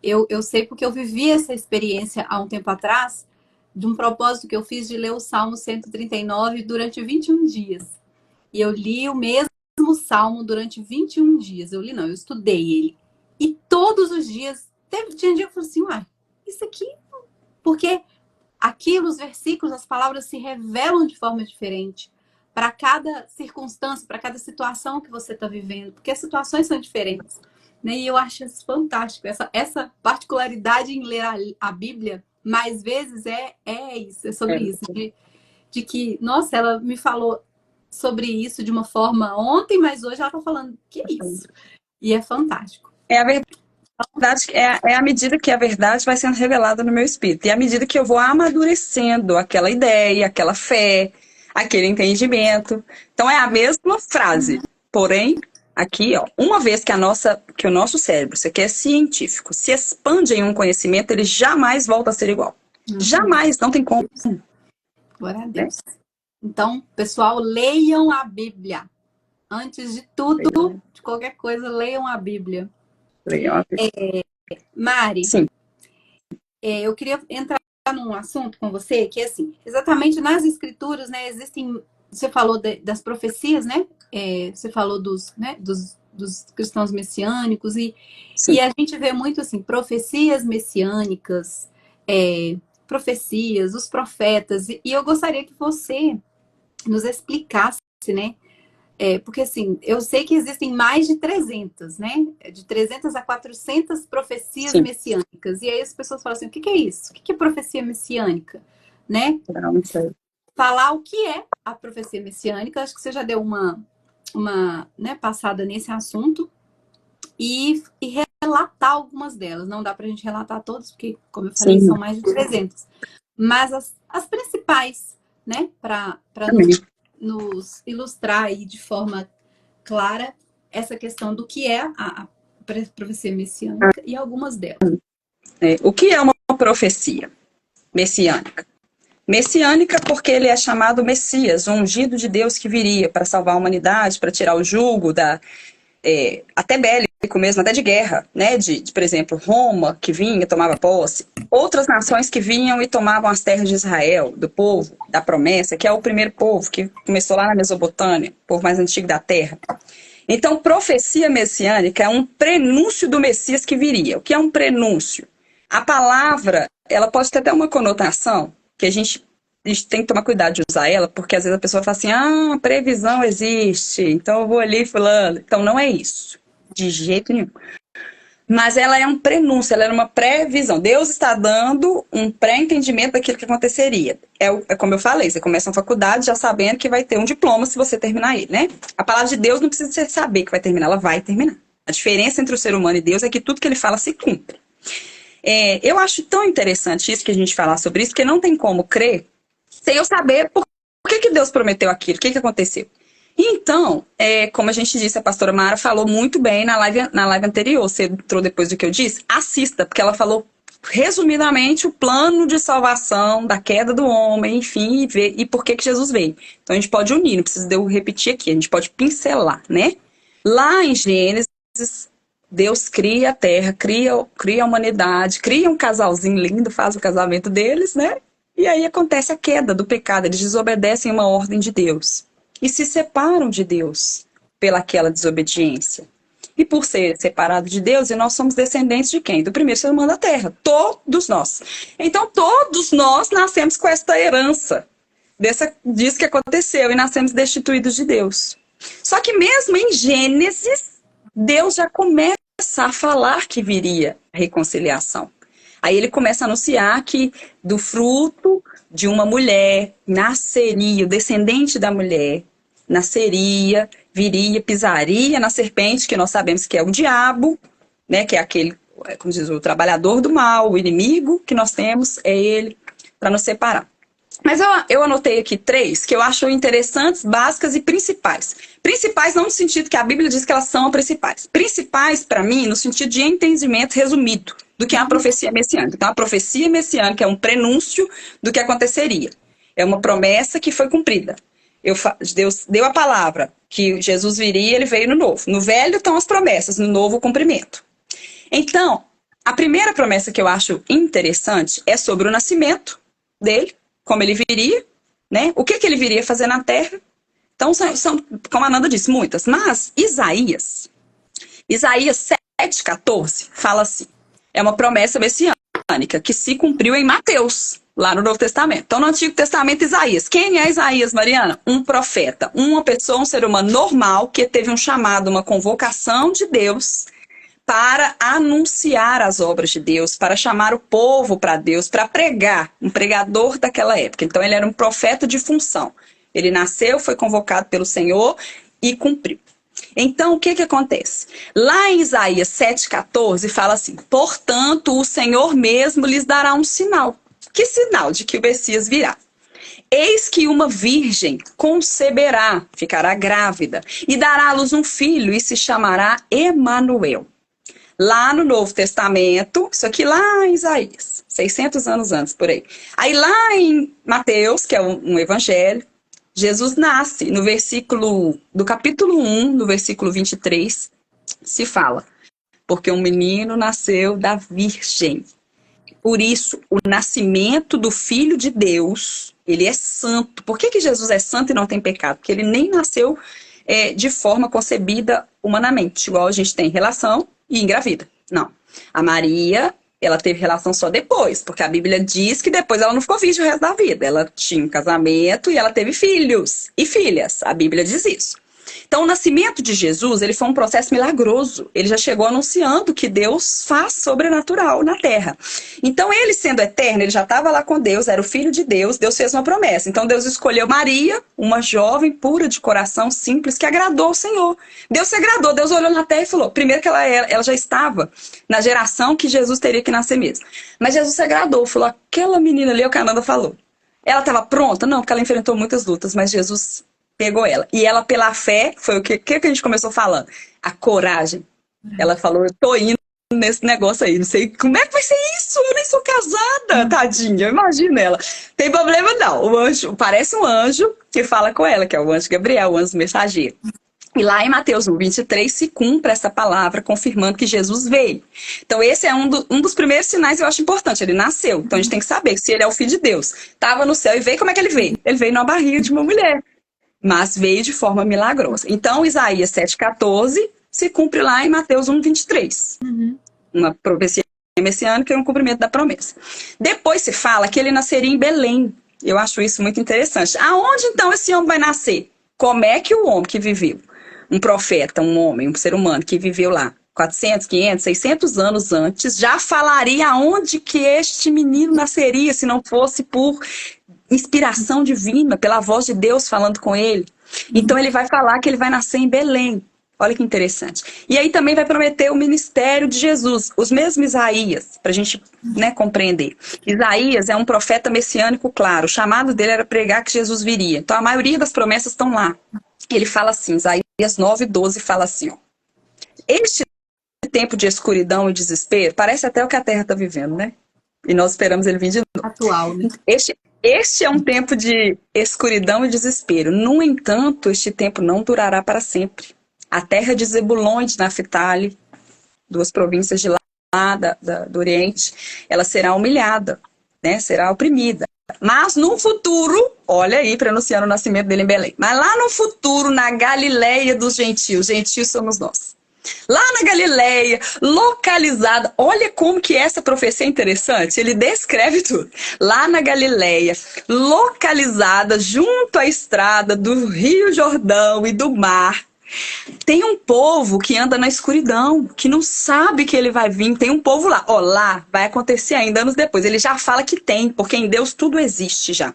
Eu sei porque eu vivi essa experiência há um tempo atrás, de um propósito que eu fiz de ler o Salmo 139 durante 21 dias. E eu li o mesmo salmo durante 21 dias. Eu li, não, eu estudei ele. E todos os dias, tinha dia que eu falei assim, uai, isso aqui, porque aquilo, os versículos, as palavras se revelam de forma diferente para cada circunstância, para cada situação que você está vivendo, porque as situações são diferentes. Né? E eu acho isso fantástico, essa particularidade em ler a Bíblia, mais vezes é sobre isso, de que, nossa, ela me falou sobre isso de uma forma ontem, mas hoje ela está falando, que é isso? E é fantástico. É a verdade, é à medida que a verdade vai sendo revelada no meu espírito. E à medida que eu vou amadurecendo aquela ideia, aquela fé, aquele entendimento. Então é a mesma frase. Porém, aqui, ó, uma vez que o nosso cérebro, isso aqui é científico, se expande em um conhecimento, ele jamais volta a ser igual. Jamais, não tem como. Glória a Deus. Então, pessoal, leiam a Bíblia. Antes de tudo, de qualquer coisa, leiam a Bíblia. Mari, sim. Eu queria entrar num assunto com você, que é assim, exatamente nas escrituras, né, existem, você falou das profecias, né, você falou dos cristãos messiânicos, e a gente vê muito assim, profecias messiânicas, profecias, os profetas, e eu gostaria que você nos explicasse, né, porque assim, eu sei que existem mais de 300, né? De 300 a 400 profecias messiânicas. E aí as pessoas falam assim, o que é isso? O que é profecia messiânica? Né? Não sei. Falar o que é a profecia messiânica. Acho que você já deu uma passada nesse assunto. E relatar algumas delas. Não dá pra gente relatar todas, porque, como eu falei, são mais de 300. Mas as principais, né? Para nos ilustrar aí de forma clara essa questão do que é a profecia messiânica e algumas delas. O que é uma profecia messiânica? Messiânica porque ele é chamado Messias, o ungido de Deus que viria para salvar a humanidade, para tirar o jugo até bélico mesmo, até de guerra, né? Por exemplo, Roma, que vinha, tomava posse. Outras nações que vinham e tomavam as terras de Israel, do povo, da promessa, que é o primeiro povo, que começou lá na Mesopotâmia, o povo mais antigo da terra. Então, profecia messiânica é um prenúncio do Messias que viria. O que é um prenúncio? A palavra, ela pode ter até uma conotação, que a gente tem que tomar cuidado de usar ela, porque às vezes a pessoa fala assim, previsão existe, então eu vou ali fulano. Então não é isso, de jeito nenhum. Mas ela é um prenúncio, ela é uma previsão. Deus está dando um pré-entendimento daquilo que aconteceria. É como eu falei, você começa uma faculdade já sabendo que vai ter um diploma se você terminar ele, né? A palavra de Deus não precisa você saber que vai terminar, ela vai terminar. A diferença entre o ser humano e Deus é que tudo que ele fala se cumpre. Eu acho tão interessante isso, que a gente falar sobre isso, porque não tem como crer sem eu saber por que Deus prometeu aquilo, o que aconteceu. Então, como a gente disse, a pastora Mara falou muito bem na live anterior, você entrou depois do que eu disse, assista, porque ela falou resumidamente o plano de salvação da queda do homem, enfim, e por que Jesus veio. Então a gente pode unir, não precisa de eu repetir aqui, a gente pode pincelar, né? Lá em Gênesis, Deus cria a terra, cria a humanidade, cria um casalzinho lindo, faz o casamento deles, né? E aí acontece a queda do pecado, eles desobedecem uma ordem de Deus e se separam de Deus pelaquela desobediência. E por ser separado de Deus, e nós somos descendentes de quem? Do primeiro ser humano da terra, todos nós. Então todos nós nascemos com esta herança disso que aconteceu e nascemos destituídos de Deus. Só que mesmo em Gênesis, Deus já começa a falar que viria a reconciliação. Aí ele começa a anunciar que do fruto de uma mulher nasceria, o descendente da mulher nasceria, viria, pisaria na serpente, que nós sabemos que é o diabo, né, que é aquele, como diz, o trabalhador do mal, o inimigo que nós temos é ele, para nos separar. Mas eu anotei aqui 3 que eu acho interessantes, básicas e principais. Principais não no sentido que a Bíblia diz que elas são principais. Principais, para mim, no sentido de entendimento resumido do que é a profecia messiânica. Então, a profecia messiânica é um prenúncio do que aconteceria. É uma promessa que foi cumprida. Deus deu a palavra que Jesus viria, ele veio no novo. No velho estão as promessas, no novo o cumprimento. Então, a primeira promessa que eu acho interessante é sobre o nascimento dele, como ele viria, né? O que ele viria fazer na terra. Então, são, como a Nanda disse, muitas. Mas Isaías 7,14 fala assim, é uma promessa messiânica que se cumpriu em Mateus, lá no Novo Testamento. Então, no Antigo Testamento, Isaías. Quem é Isaías, Mariana? Um profeta, uma pessoa, um ser humano normal, que teve um chamado, uma convocação de Deus para anunciar as obras de Deus, para chamar o povo para Deus, para pregar, um pregador daquela época. Então, ele era um profeta de função. Ele nasceu, foi convocado pelo Senhor e cumpriu. Então, o que acontece? Lá em Isaías 7,14 fala assim, portanto, o Senhor mesmo lhes dará um sinal. Que sinal? De que o Messias virá. Eis que uma virgem conceberá, ficará grávida, e dará à luz um filho e se chamará Emanuel. Lá no Novo Testamento, isso aqui lá em Isaías, 600 anos antes, por aí. Aí lá em Mateus, que é um evangelho, Jesus nasce, no versículo do capítulo 1, no versículo 23, se fala, porque um menino nasceu da virgem. Por isso, o nascimento do Filho de Deus, ele é santo. Por que Jesus é santo e não tem pecado? Porque ele nem nasceu de forma concebida humanamente, igual a gente tem relação e engravida. Não. A Maria, ela teve relação só depois, porque a Bíblia diz que depois ela não ficou virgem o resto da vida. Ela tinha um casamento e ela teve filhos e filhas. A Bíblia diz isso. Então, o nascimento de Jesus, ele foi um processo milagroso. Ele já chegou anunciando que Deus faz sobrenatural na terra. Então, ele sendo eterno, ele já estava lá com Deus, era o Filho de Deus, Deus fez uma promessa. Então, Deus escolheu Maria, uma jovem pura de coração, simples, que agradou ao Senhor. Deus se agradou, Deus olhou na terra e falou, primeiro que ela já estava na geração que Jesus teria que nascer mesmo. Mas Jesus se agradou, falou, aquela menina ali, é o que a Nanda falou. Ela estava pronta? Não, porque ela enfrentou muitas lutas, mas Jesus pegou ela. E ela, pela fé, foi o que a gente começou falando? A coragem. Ela falou, eu tô indo nesse negócio aí, não sei como é que vai ser isso, eu nem sou casada, tadinha, imagina ela. Tem problema não, o anjo, parece um anjo que fala com ela, que é o anjo Gabriel, o anjo mensageiro. E lá em Mateus 1,23 se cumpre essa palavra, confirmando que Jesus veio. Então esse é um dos primeiros sinais que eu acho importante, ele nasceu. Então a gente tem que saber que se ele é o Filho de Deus, estava no céu e veio, como é que ele veio? Ele veio na barriga de uma mulher. Mas veio de forma milagrosa. Então, Isaías 7,14 se cumpre lá em Mateus 1,23. Uma profecia messiânica e um cumprimento da promessa. Depois se fala que ele nasceria em Belém. Eu acho isso muito interessante. Aonde então esse homem vai nascer? Como é que o homem que viveu, um profeta, um homem, um ser humano que viveu lá 400, 500, 600 anos antes, já falaria aonde que este menino nasceria se não fosse por inspiração divina, pela voz de Deus falando com ele. Então ele vai falar que ele vai nascer em Belém. Olha que interessante. E aí também vai prometer o ministério de Jesus. Os mesmos Isaías, para a gente compreender. Isaías é um profeta messiânico, claro. O chamado dele era pregar que Jesus viria. Então a maioria das promessas estão lá. Ele fala assim, Isaías 9,12 fala assim, ó. Este tempo de escuridão e desespero, parece até o que a Terra está vivendo, né? E nós esperamos ele vir de novo. Atual, né? Este é um tempo de escuridão e desespero. No entanto, este tempo não durará para sempre. A terra de Zebulon e de Naphtali, duas províncias de lá do Oriente, ela será humilhada, né? Será oprimida. Mas no futuro, olha aí, para anunciar o nascimento dele em Belém. Mas lá no futuro, na Galileia dos gentios somos nós. Lá na Galileia, localizada, olha como que essa profecia é interessante, ele descreve tudo. Lá na Galileia, localizada junto à estrada do Rio Jordão e do mar, tem um povo que anda na escuridão, que não sabe que ele vai vir, tem um povo lá. Ó, lá vai acontecer ainda anos depois, ele já fala que tem, porque em Deus tudo existe já.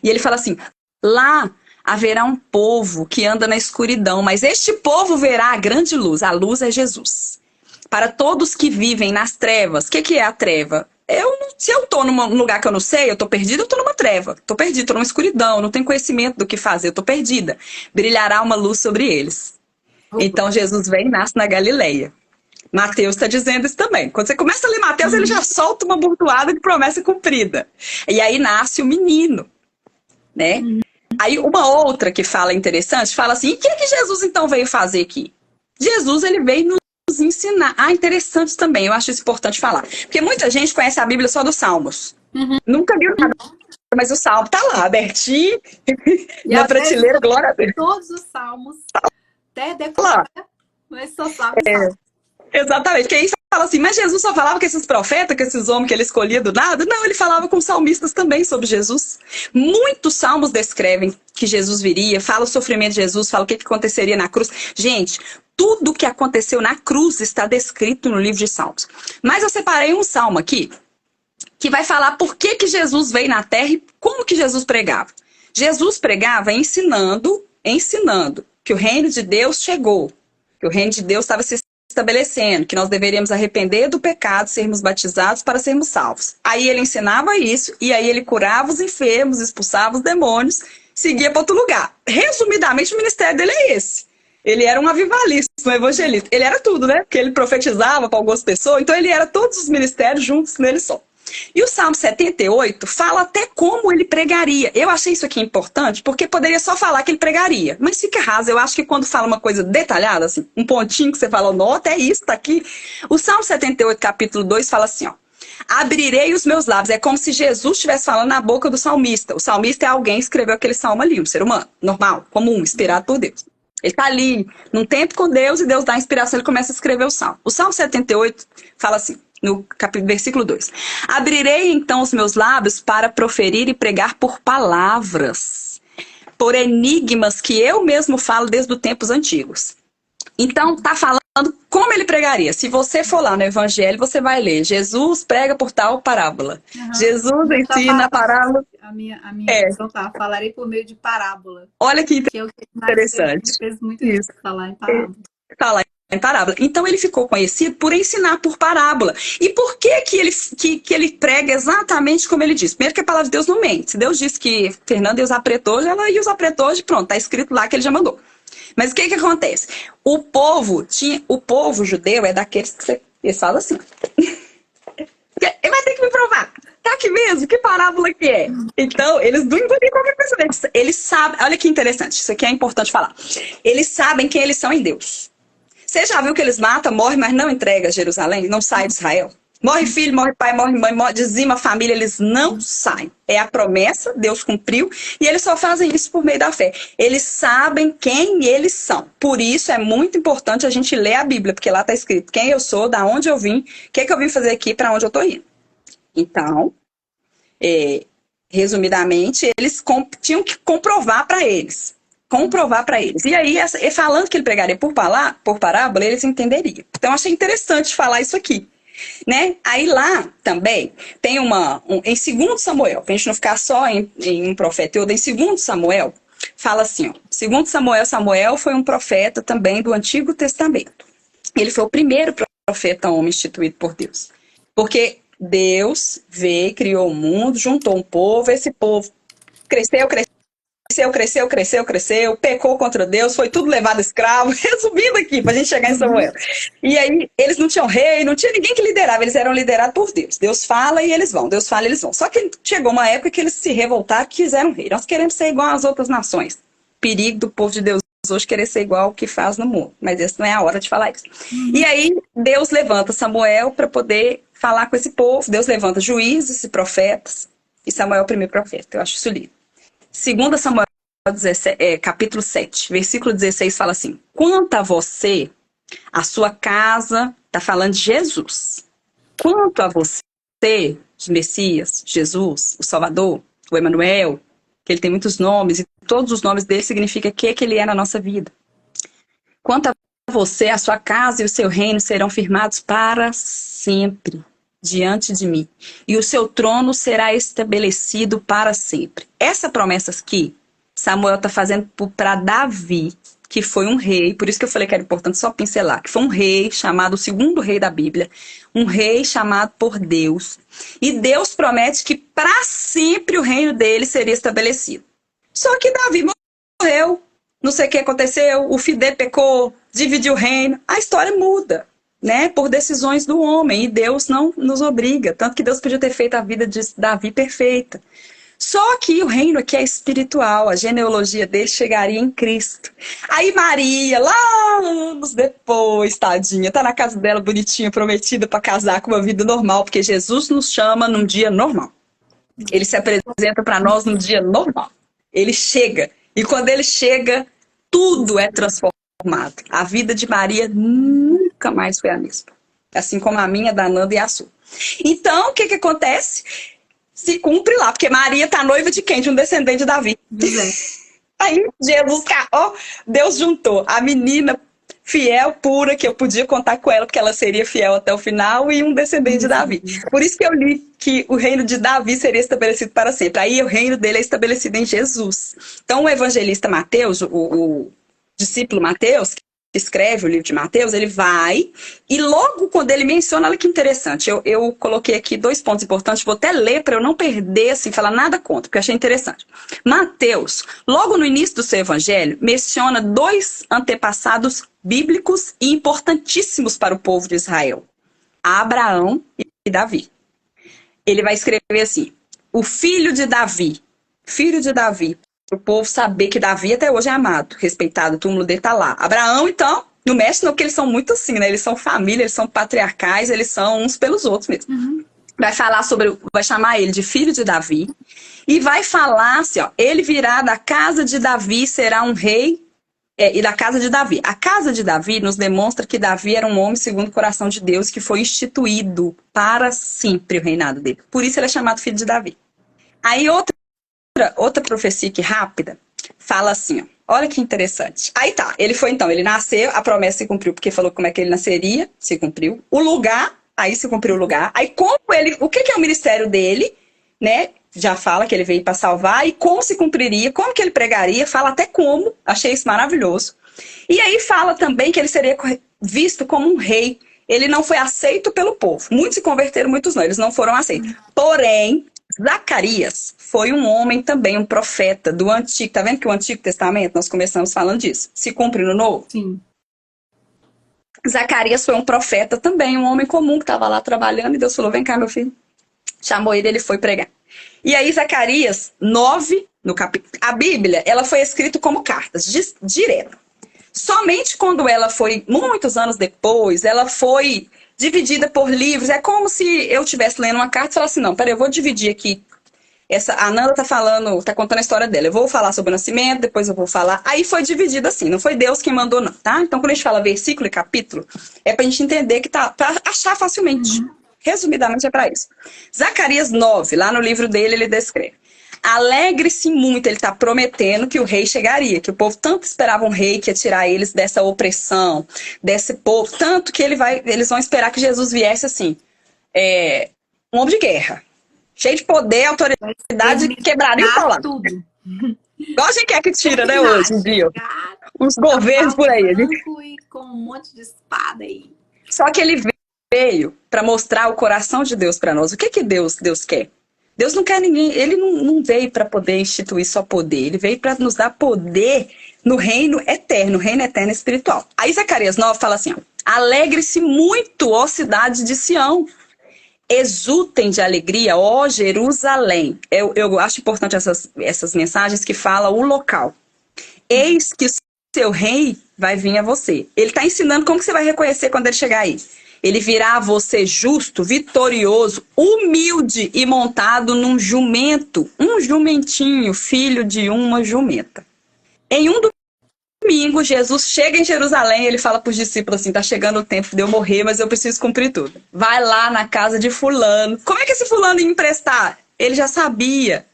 E ele fala assim, lá haverá um povo que anda na escuridão, mas este povo verá a grande luz. A luz é Jesus. para todos que vivem nas trevas. O que é a treva? Se eu tô num lugar que eu não sei, eu tô perdida, eu tô numa treva. Tô perdida, tô numa escuridão, não tenho conhecimento do que fazer, eu tô perdida. Brilhará uma luz sobre eles. Opa. Então Jesus vem e nasce na Galileia. Mateus está dizendo isso também. Quando você começa a ler Mateus, ele já solta uma burdoada de promessa cumprida. E aí nasce o menino, né? Aí uma outra que fala interessante, fala assim, e o que Jesus então veio fazer aqui? Jesus, ele veio nos ensinar. Ah, interessante também, eu acho isso importante falar. Porque muita gente conhece a Bíblia só dos Salmos. Nunca viu nada, mas o Salmo tá lá, abertinho, E na às vezes prateleira, glória a Deus. todos os salmos, até Tá lá. decora, mas só sabe o salmo. Exatamente, porque aí fala assim, mas Jesus só falava com esses profetas, com esses homens que ele escolhia do nada? Não, ele falava com salmistas também sobre Jesus. Muitos salmos descrevem que Jesus viria, fala o sofrimento de Jesus, fala o que aconteceria na cruz. Gente, tudo que aconteceu na cruz está descrito no livro de Salmos. Mas eu separei um salmo aqui, que vai falar por que Jesus veio na terra e como que Jesus pregava. Jesus pregava ensinando que o reino de Deus chegou, que o reino de Deus estava se estabelecendo, que nós deveríamos arrepender do pecado, sermos batizados para sermos salvos. Aí ele ensinava isso, e aí ele curava os enfermos, expulsava os demônios, seguia para outro lugar. Resumidamente, o ministério dele é esse. Ele era um avivalista, um evangelista. Ele era tudo, né? Porque ele profetizava para algumas pessoas, então ele era todos os ministérios juntos nele só. E o Salmo 78 fala até como ele pregaria. Eu achei isso aqui importante, porque poderia só falar que ele pregaria. Mas fica raso, eu acho que quando fala uma coisa detalhada, assim, um pontinho que você fala, nota, é isso, tá aqui. O Salmo 78, capítulo 2, fala assim, ó. Abrirei os meus lábios. É como se Jesus estivesse falando na boca do salmista. O salmista é alguém que escreveu aquele salmo ali, um ser humano, normal, comum, inspirado por Deus. Ele está ali, num tempo com Deus, e Deus dá a inspiração, ele começa a escrever o salmo. O Salmo 78 fala assim, no capítulo, versículo 2. Abrirei então os meus lábios para proferir e pregar por palavras, por enigmas que eu mesmo falo desde os tempos antigos. Então, tá falando como ele pregaria. Se você for lá no Evangelho, você vai ler. Jesus prega por tal parábola. Jesus ensina a parábola. A minha versão tá, falarei por meio de parábola. Olha que Que é o que interessante. fez muito isso, falar em parábola. Falar em parábola. Então ele ficou conhecido por ensinar por parábola. E por que ele prega exatamente como ele diz? Primeiro que a palavra de Deus não mente. Se Deus disse que Fernanda ia usar preto hoje, ela ia usar preto hoje, pronto, tá escrito lá que ele já mandou. Mas o que acontece? O povo judeu é daqueles que você fala assim. Ele vai ter que me provar. Tá aqui mesmo? Que parábola que é? Então, eles não entendem qualquer coisa. Eles sabem, olha que interessante, isso aqui é importante falar. Eles sabem quem eles são em Deus. Você já viu que eles matam, morrem, mas não entregam Jerusalém? Não sai de Israel? Morre filho, morre pai, morre mãe, dizima a família, eles não saem. É a promessa, Deus cumpriu, e eles só fazem isso por meio da fé. Eles sabem quem eles são. Por isso é muito importante a gente ler a Bíblia, porque lá está escrito quem eu sou, da onde eu vim, o que eu vim fazer aqui, para onde eu estou indo. Então, resumidamente, eles tinham que comprovar para eles. E aí, falando que ele pregaria por parábola, eles entenderiam. Então, eu achei interessante falar isso aqui. Né? Aí lá também tem em 2 Samuel, para a gente não ficar só em um profeta, em 2 Samuel, fala assim, ó, 2 Samuel foi um profeta também do Antigo Testamento. Ele foi o primeiro profeta homem instituído por Deus. Porque Deus veio, criou o mundo, juntou um povo, esse povo cresceu, pecou contra Deus, foi tudo levado escravo, resumindo aqui, pra gente chegar em Samuel. E aí, eles não tinham rei, não tinha ninguém que liderava, eles eram liderados por Deus. Deus fala e eles vão, Deus fala e eles vão. Só que chegou uma época que eles se revoltaram e quiseram rei. Nós queremos ser igual às outras nações. Perigo do povo de Deus hoje querer ser igual ao que faz no mundo. Mas essa não é a hora de falar isso. E aí, Deus levanta Samuel para poder falar com esse povo. Deus levanta juízes e profetas. E Samuel é o primeiro profeta. Eu acho isso lindo. 2 Samuel, capítulo 7, versículo 16, fala assim: quanto a você, a sua casa, está falando de Jesus. Quanto a você, o Messias, Jesus, o Salvador, o Emanuel, que ele tem muitos nomes, e todos os nomes dele significam o que ele é na nossa vida. Quanto a você, a sua casa e o seu reino serão firmados para sempre diante de mim, e o seu trono será estabelecido para sempre. Essa promessa aqui, Samuel está fazendo para Davi, que foi um rei, por isso que eu falei que era importante só pincelar, que foi um rei chamado o segundo rei da Bíblia, um rei chamado por Deus. E Deus promete que para sempre o reino dele seria estabelecido. Só que Davi morreu, não sei o que aconteceu, o filho dele pecou, dividiu o reino, a história muda, né? Por decisões do homem, e Deus não nos obriga, tanto que Deus podia ter feito a vida de Davi perfeita. Só que o reino aqui é espiritual, a genealogia dele chegaria em Cristo. Aí Maria, lá anos depois, tadinha, tá na casa dela bonitinha, prometida para casar com uma vida normal, porque Jesus nos chama num dia normal. Ele se apresenta para nós num dia normal. Ele chega, e quando ele chega, tudo é transformado. A vida de Maria nunca mais foi a mesma. Assim como a minha, da Nanda e a sua. Então, o que acontece? Se cumpre lá, porque Maria tá noiva de quem? De um descendente de Davi. Aí Jesus, ó, Deus juntou a menina fiel, pura, que eu podia contar com ela, porque ela seria fiel até o final, e um descendente de Davi. Por isso que eu li que o reino de Davi seria estabelecido para sempre. Aí o reino dele é estabelecido em Jesus. Então o evangelista Mateus, o discípulo Mateus, que escreve o livro de Mateus, ele vai, e logo quando ele menciona, olha que interessante, eu coloquei aqui 2 pontos importantes, vou até ler para eu não perder, assim, falar nada contra, porque eu achei interessante. Mateus, logo no início do seu evangelho, menciona 2 antepassados bíblicos e importantíssimos para o povo de Israel, Abraão e Davi. Ele vai escrever assim, o filho de Davi, para o povo saber que Davi até hoje é amado, respeitado, o túmulo dele tá lá. Abraão, então, não mexe não, porque eles são muito assim, né? Eles são família, eles são patriarcais, eles são uns pelos outros mesmo. Vai falar sobre, vai chamar ele de filho de Davi, e vai falar assim, ó, ele virá da casa de Davi, será um rei, e da casa de Davi. A casa de Davi nos demonstra que Davi era um homem segundo o coração de Deus, que foi instituído para sempre o reinado dele. Por isso ele é chamado filho de Davi. Aí outra profecia aqui rápida, fala assim, ó, olha que interessante. Aí tá, ele nasceu, a promessa se cumpriu, porque falou como é que ele nasceria, se cumpriu. O lugar, aí se cumpriu o lugar. Aí o que é o ministério dele, né? Já fala que ele veio para salvar, e como se cumpriria, como que ele pregaria, fala até como, achei isso maravilhoso. E aí fala também que ele seria visto como um rei. Ele não foi aceito pelo povo. Muitos se converteram, muitos não, eles não foram aceitos. Porém, Zacarias foi um homem também, um profeta do Antigo. Tá vendo que o Antigo Testamento, nós começamos falando disso, se cumpre no Novo? Sim. Zacarias foi um profeta também, um homem comum que estava lá trabalhando, e Deus falou, vem cá, meu filho. Chamou ele foi pregar. E aí Zacarias 9, no capítulo... A Bíblia, ela foi escrita como cartas, direto. Somente quando ela foi, muitos anos depois, ela foi dividida por livros. É como se eu estivesse lendo uma carta e falasse, não, peraí, eu vou dividir aqui. A Nanda tá contando a história dela. Eu vou falar sobre o nascimento, depois eu vou falar. Aí foi dividido assim, não foi Deus quem mandou, não, tá? Então, quando a gente fala versículo e capítulo, é pra gente entender que tá pra achar facilmente. Resumidamente é pra isso. Zacarias 9, lá no livro dele, ele descreve. Alegre-se muito, ele está prometendo que o rei chegaria, que o povo tanto esperava um rei que ia tirar eles dessa opressão, desse povo, tanto que eles vão esperar que Jesus viesse assim, um homem de guerra, cheio de poder, autoridade, quebraria o pau lá. Tudo. Igual a gente quer que tira, né, hoje em dia. Uns governos por aí. E com um monte de espada aí. Só que ele veio para mostrar o coração de Deus para nós. O que Deus quer? Deus não quer ninguém, ele não veio para poder instituir só poder, ele veio para nos dar poder no reino eterno espiritual. Aí Zacarias 9 fala assim, ó, alegre-se muito, ó cidade de Sião, exultem de alegria, ó Jerusalém. Eu acho importante essas mensagens que falam o local. Eis que o seu rei vai vir a você. Ele está ensinando como que você vai reconhecer quando ele chegar aí. Ele virá a você justo, vitorioso, humilde e montado num jumento, um jumentinho, filho de uma jumenta. Em um domingo, Jesus chega em Jerusalém e ele fala para os discípulos assim, tá chegando o tempo de eu morrer, mas eu preciso cumprir tudo. Vai lá na casa de fulano. Como é que esse fulano ia emprestar? Ele já sabia,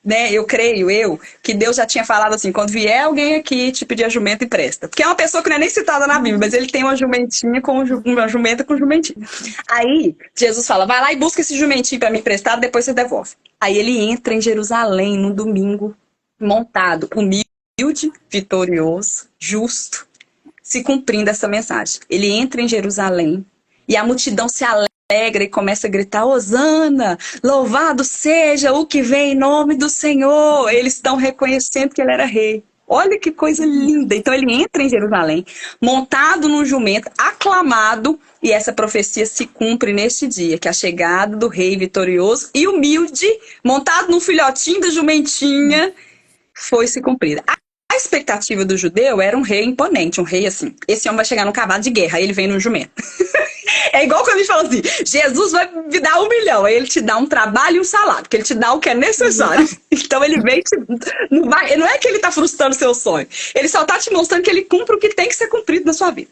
né? Eu creio, que Deus já tinha falado assim, quando vier alguém aqui te pedir a jumenta, empresta. Porque é uma pessoa que não é nem citada na Bíblia, mas ele tem uma jumentinha uma jumenta com jumentinho. Aí, Jesus fala, vai lá e busca esse jumentinho para me emprestar, depois você devolve. Aí ele entra em Jerusalém, num domingo, montado, humilde humilde, vitorioso, justo, se cumprindo essa mensagem. Ele entra em Jerusalém e a multidão se alegra e começa a gritar: Hosana, louvado seja o que vem em nome do Senhor. Eles estão reconhecendo que ele era rei. Olha que coisa linda. Então ele entra em Jerusalém, montado num jumento, aclamado, e essa profecia se cumpre neste dia, que a chegada do rei vitorioso e humilde, montado num filhotinho da jumentinha, foi se cumprida. A expectativa do judeu era um rei imponente, um rei assim. Esse homem vai chegar num cavalo de guerra, aí ele vem num jumento. É igual quando a gente fala assim: Jesus vai me dar 1 milhão, aí ele te dá um trabalho e um salário, porque ele te dá o que é necessário. Então ele vem, não é que ele tá frustrando seu sonho, ele só tá te mostrando que ele cumpre o que tem que ser cumprido na sua vida.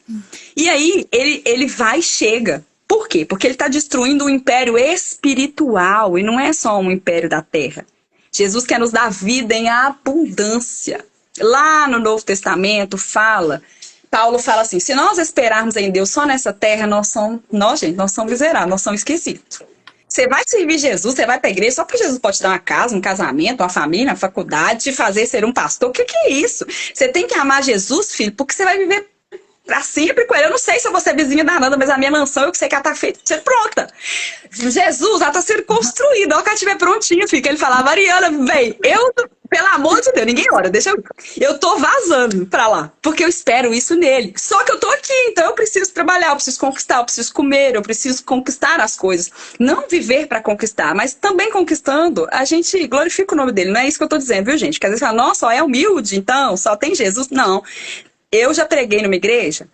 E aí ele vai e chega. Por quê? Porque ele tá destruindo o império espiritual, e não é só um império da terra. Jesus quer nos dar vida em abundância. Lá no Novo Testamento Paulo fala assim: se nós esperarmos em Deus só nessa terra, nós somos miseráveis, nós somos esquisitos. Você vai servir Jesus, você vai para a igreja só porque Jesus pode te dar uma casa, um casamento, uma família, uma faculdade, te fazer ser um pastor. O que é isso? Você tem que amar Jesus, filho, porque você vai viver para sempre com ele. Eu não sei se eu vou ser vizinha da Nanda, mas a minha mansão eu sei que ela tá feita, sendo pronta. Jesus, ela tá sendo construída. Olha que ela estiver prontinha, filho. Ele fala: Mariana, vem, pelo amor de Deus, ninguém ora, deixa eu tô vazando pra lá, porque eu espero isso nele. Só que eu tô aqui, então eu preciso trabalhar, eu preciso conquistar, eu preciso comer, eu preciso conquistar as coisas. Não viver pra conquistar, mas também conquistando, a gente glorifica o nome dele. Não é isso que eu tô dizendo, viu, gente? Porque às vezes fala: nossa, só é humilde, então, só tem Jesus. Não. Eu já preguei numa igreja,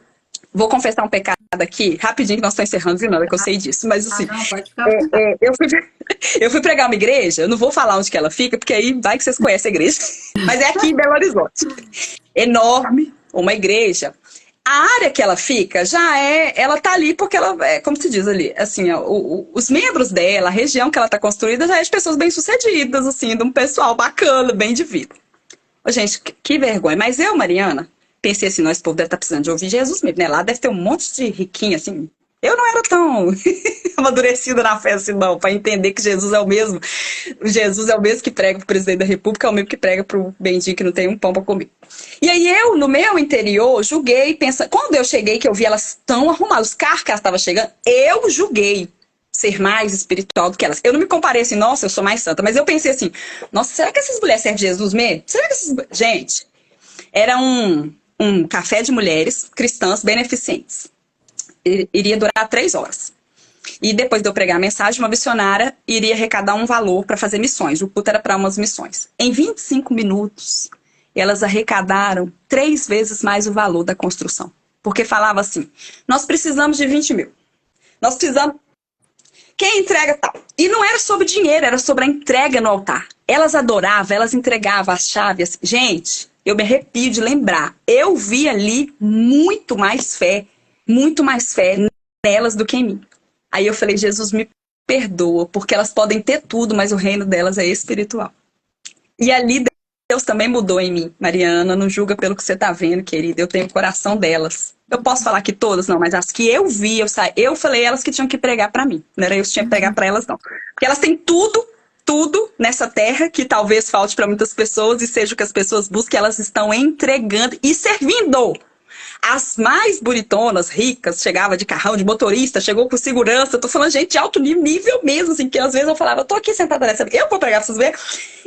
vou confessar um pecado aqui, rapidinho, que nós estamos encerrando, viu, Nanda, que eu sei disso. Mas assim, não, pode ficar. Eu fui pregar uma igreja, eu não vou falar onde que ela fica, porque aí vai que vocês conhecem a igreja. Mas é aqui em Belo Horizonte. Enorme, uma igreja. A área que ela fica ela tá ali porque ela, como se diz ali, assim, os membros dela, a região que ela tá construída já é de pessoas bem-sucedidas, assim, de um pessoal bacana, bem de vida. Ô, gente, que vergonha. Mas eu, Mariana, pensei assim: nós, povo deve estar precisando de ouvir Jesus mesmo, né? Lá deve ter um monte de riquinho, assim. Eu não era tão amadurecida na fé assim, não, para entender que Jesus é o mesmo. Jesus é o mesmo que prega pro presidente da República, é o mesmo que prega pro bendito que não tem um pão para comer. E aí eu, no meu interior, julguei, pensando. Quando eu cheguei, que eu vi elas tão arrumadas, os carros que elas estavam chegando, eu julguei ser mais espiritual do que elas. Eu não me comparei assim: nossa, eu sou mais santa. Mas eu pensei assim: nossa, será que essas mulheres servem Jesus mesmo? Será que essas... Gente, era um café de mulheres cristãs beneficentes. Iria durar 3 horas. E depois de eu pregar a mensagem, uma missionária iria arrecadar um valor para fazer missões. O culto era para umas missões. Em 25 minutos, elas arrecadaram 3 vezes mais o valor da construção. Porque falava assim: nós precisamos de 20 mil. Nós precisamos... Quem entrega tal? E não era sobre dinheiro, era sobre a entrega no altar. Elas adoravam, elas entregavam as chaves. Gente, eu me arrepio de lembrar. Eu vi ali muito mais fé nelas do que em mim. Aí eu falei: Jesus, me perdoa, porque elas podem ter tudo, mas o reino delas é espiritual. E ali Deus também mudou em mim. Mariana, não julga pelo que você tá vendo, querida. Eu tenho o coração delas. Eu posso falar que todas, não, mas as que eu vi, eu falei elas que tinham que pregar pra mim. Não era eu que tinha que pregar pra elas, não. Porque elas têm tudo nessa terra que talvez falte pra muitas pessoas e seja o que as pessoas busquem, elas estão entregando e servindo. As mais bonitonas, ricas, chegava de carrão, de motorista, chegou com segurança. Tô falando gente de alto nível mesmo, assim, que às vezes eu falava: eu tô aqui sentada nessa, eu vou pregar pra vocês verem.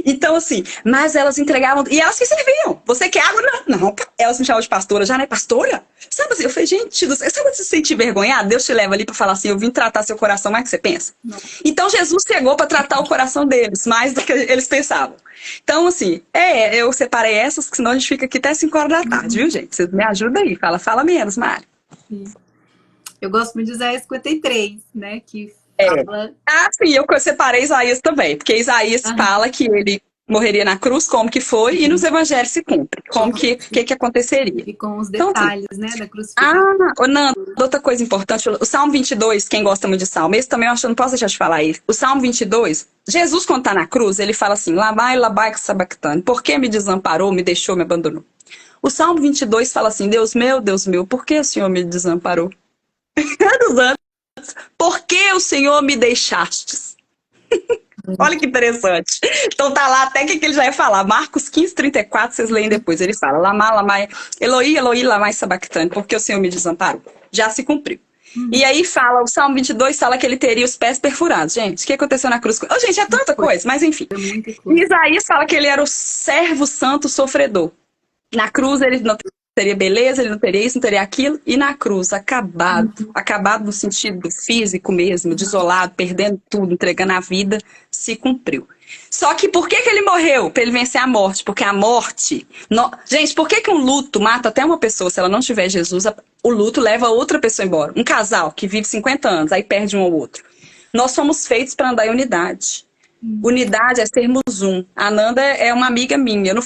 Então, assim, mas elas entregavam, e elas que serviam. Você quer água? Não. Elas me chamavam de pastora, já não é pastora? Sabe assim, eu falei: gente, sabe quando você se sentir vergonhado? Deus te leva ali pra falar assim: eu vim tratar seu coração mais que você pensa. Não. Então, Jesus chegou pra tratar o coração deles, mais do que eles pensavam. Então, assim, eu separei essas, que senão a gente fica aqui até 5 horas da tarde, viu, gente? Vocês me ajudam aí. Fala menos, Mari. Sim. Eu gosto muito de Isaías 53, né? Que fala... sim, eu separei Isaías também. Porque Isaías fala que ele morreria na cruz, como que foi, e nos evangelhos se cumpre. Como que aconteceria. E com os detalhes, então, né, da crucificação. Nanda, outra coisa importante, o Salmo 22, quem gosta muito de Salmo, esse também eu acho que não posso deixar de falar isso. O Salmo 22, Jesus, quando tá na cruz, ele fala assim: Lamai, labai, sabactane, por que me desamparou, me deixou, me abandonou? O Salmo 22 fala assim: Deus meu, por que o Senhor me desamparou? Por que o Senhor me deixastes? Olha que interessante. Então tá lá até que ele já ia falar. Marcos 15:34, vocês leem depois. Ele fala, Lamá, lamai, Eloi, Eloi, lamai sabactane, porque o Senhor me desamparou. Já se cumpriu. E aí fala, o Salmo 22 fala que ele teria os pés perfurados. Gente, o que aconteceu na cruz? Oh, gente, é tanta coisa, mas enfim. É muita E coisa. Isaías fala que ele era o servo santo sofredor. Na cruz ele não teria beleza, ele não teria isso, não teria aquilo. E na cruz, acabado no sentido físico mesmo, desolado, perdendo tudo, entregando a vida, se cumpriu. Só que por que ele morreu? Para ele vencer a morte. Porque a morte... Gente, por que um luto mata até uma pessoa se ela não tiver Jesus? O luto leva outra pessoa embora. Um casal que vive 50 anos, aí perde um ao outro. Nós somos feitos para andar em unidade. Unidade é sermos um. A Nanda é uma amiga minha. Eu não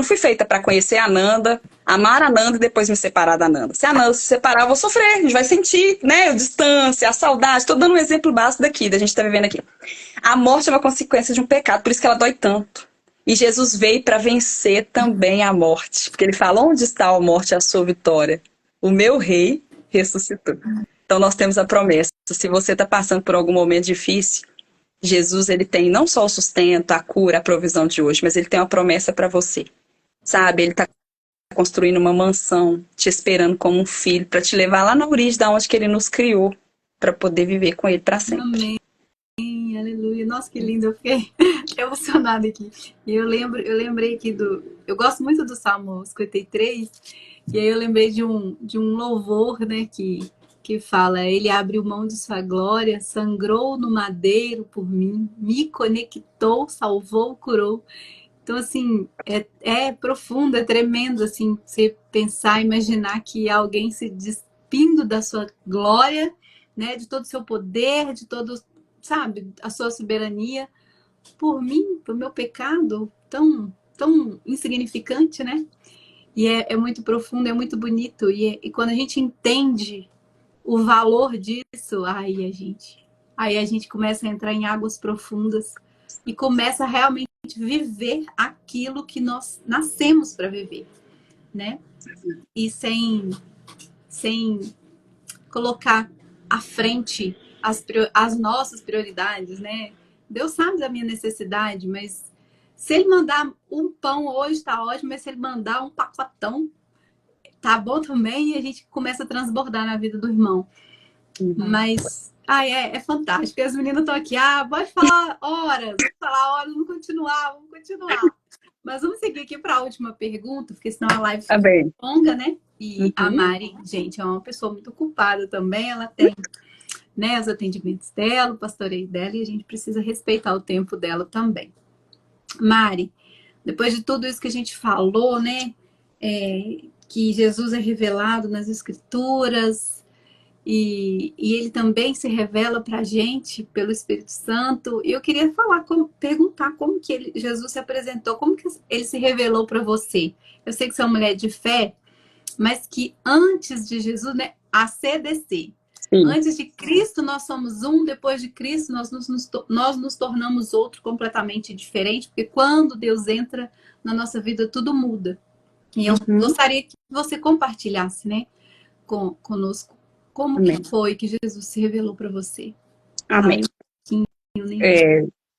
fui feita para conhecer a Nanda, amar a Nanda e depois me separar da Nanda. Se a Nanda se separar, eu vou sofrer. A gente vai sentir, né? A distância, a saudade. Estou dando um exemplo básico daqui, da gente estar vivendo aqui. A morte é uma consequência de um pecado, por isso que ela dói tanto. E Jesus veio para vencer também a morte. Porque ele fala, onde está a morte, a sua vitória? O meu rei ressuscitou. Então nós temos a promessa. Se você está passando por algum momento difícil, Jesus, ele tem não só o sustento, a cura, a provisão de hoje, mas ele tem uma promessa para você. Sabe, ele está construindo uma mansão, te esperando como um filho, para te levar lá na origem da onde que ele nos criou, para poder viver com ele para sempre. Amém, aleluia. Nossa, que lindo, eu fiquei emocionada aqui. E eu lembrei aqui eu gosto muito do Salmo 53, e aí eu lembrei de um louvor, né, que fala, ele abriu mão de sua glória, sangrou no madeiro por mim, me conectou, salvou, curou. Então, assim, é profundo, é tremendo, assim, você pensar, imaginar que alguém se despindo da sua glória, né, de todo o seu poder, de todo, sabe, a sua soberania, por mim, por meu pecado, tão insignificante, né? E é muito profundo, é muito bonito, e quando a gente entende o valor disso, aí a gente começa a entrar em águas profundas e começa a realmente viver aquilo que nós nascemos para viver, né? E sem colocar à frente as nossas prioridades, né? Deus sabe da minha necessidade, mas se ele mandar um pão hoje tá ótimo, mas se ele mandar um pacotão, tá bom também, e a gente começa a transbordar na vida do irmão. Mas é fantástico. E as meninas estão aqui, pode falar horas, vamos continuar. Mas vamos seguir aqui para a última pergunta, porque senão a live fica longa, né? E a Mari, gente, é uma pessoa muito ocupada também, ela tem, né, os atendimentos dela, o pastoreio dela, e a gente precisa respeitar o tempo dela também. Mari, depois de tudo isso que a gente falou, né, que Jesus é revelado nas Escrituras, e ele também se revela para a gente pelo Espírito Santo. E eu queria perguntar como que Jesus se apresentou, como que ele se revelou para você. Eu sei que você é uma mulher de fé, mas que antes de Jesus, né, a CDC, antes de Cristo nós somos um, depois de Cristo nós nos tornamos outro completamente diferente, porque quando Deus entra na nossa vida, tudo muda. E eu gostaria que você compartilhasse, né, conosco, como que foi que Jesus se revelou para você? Amém.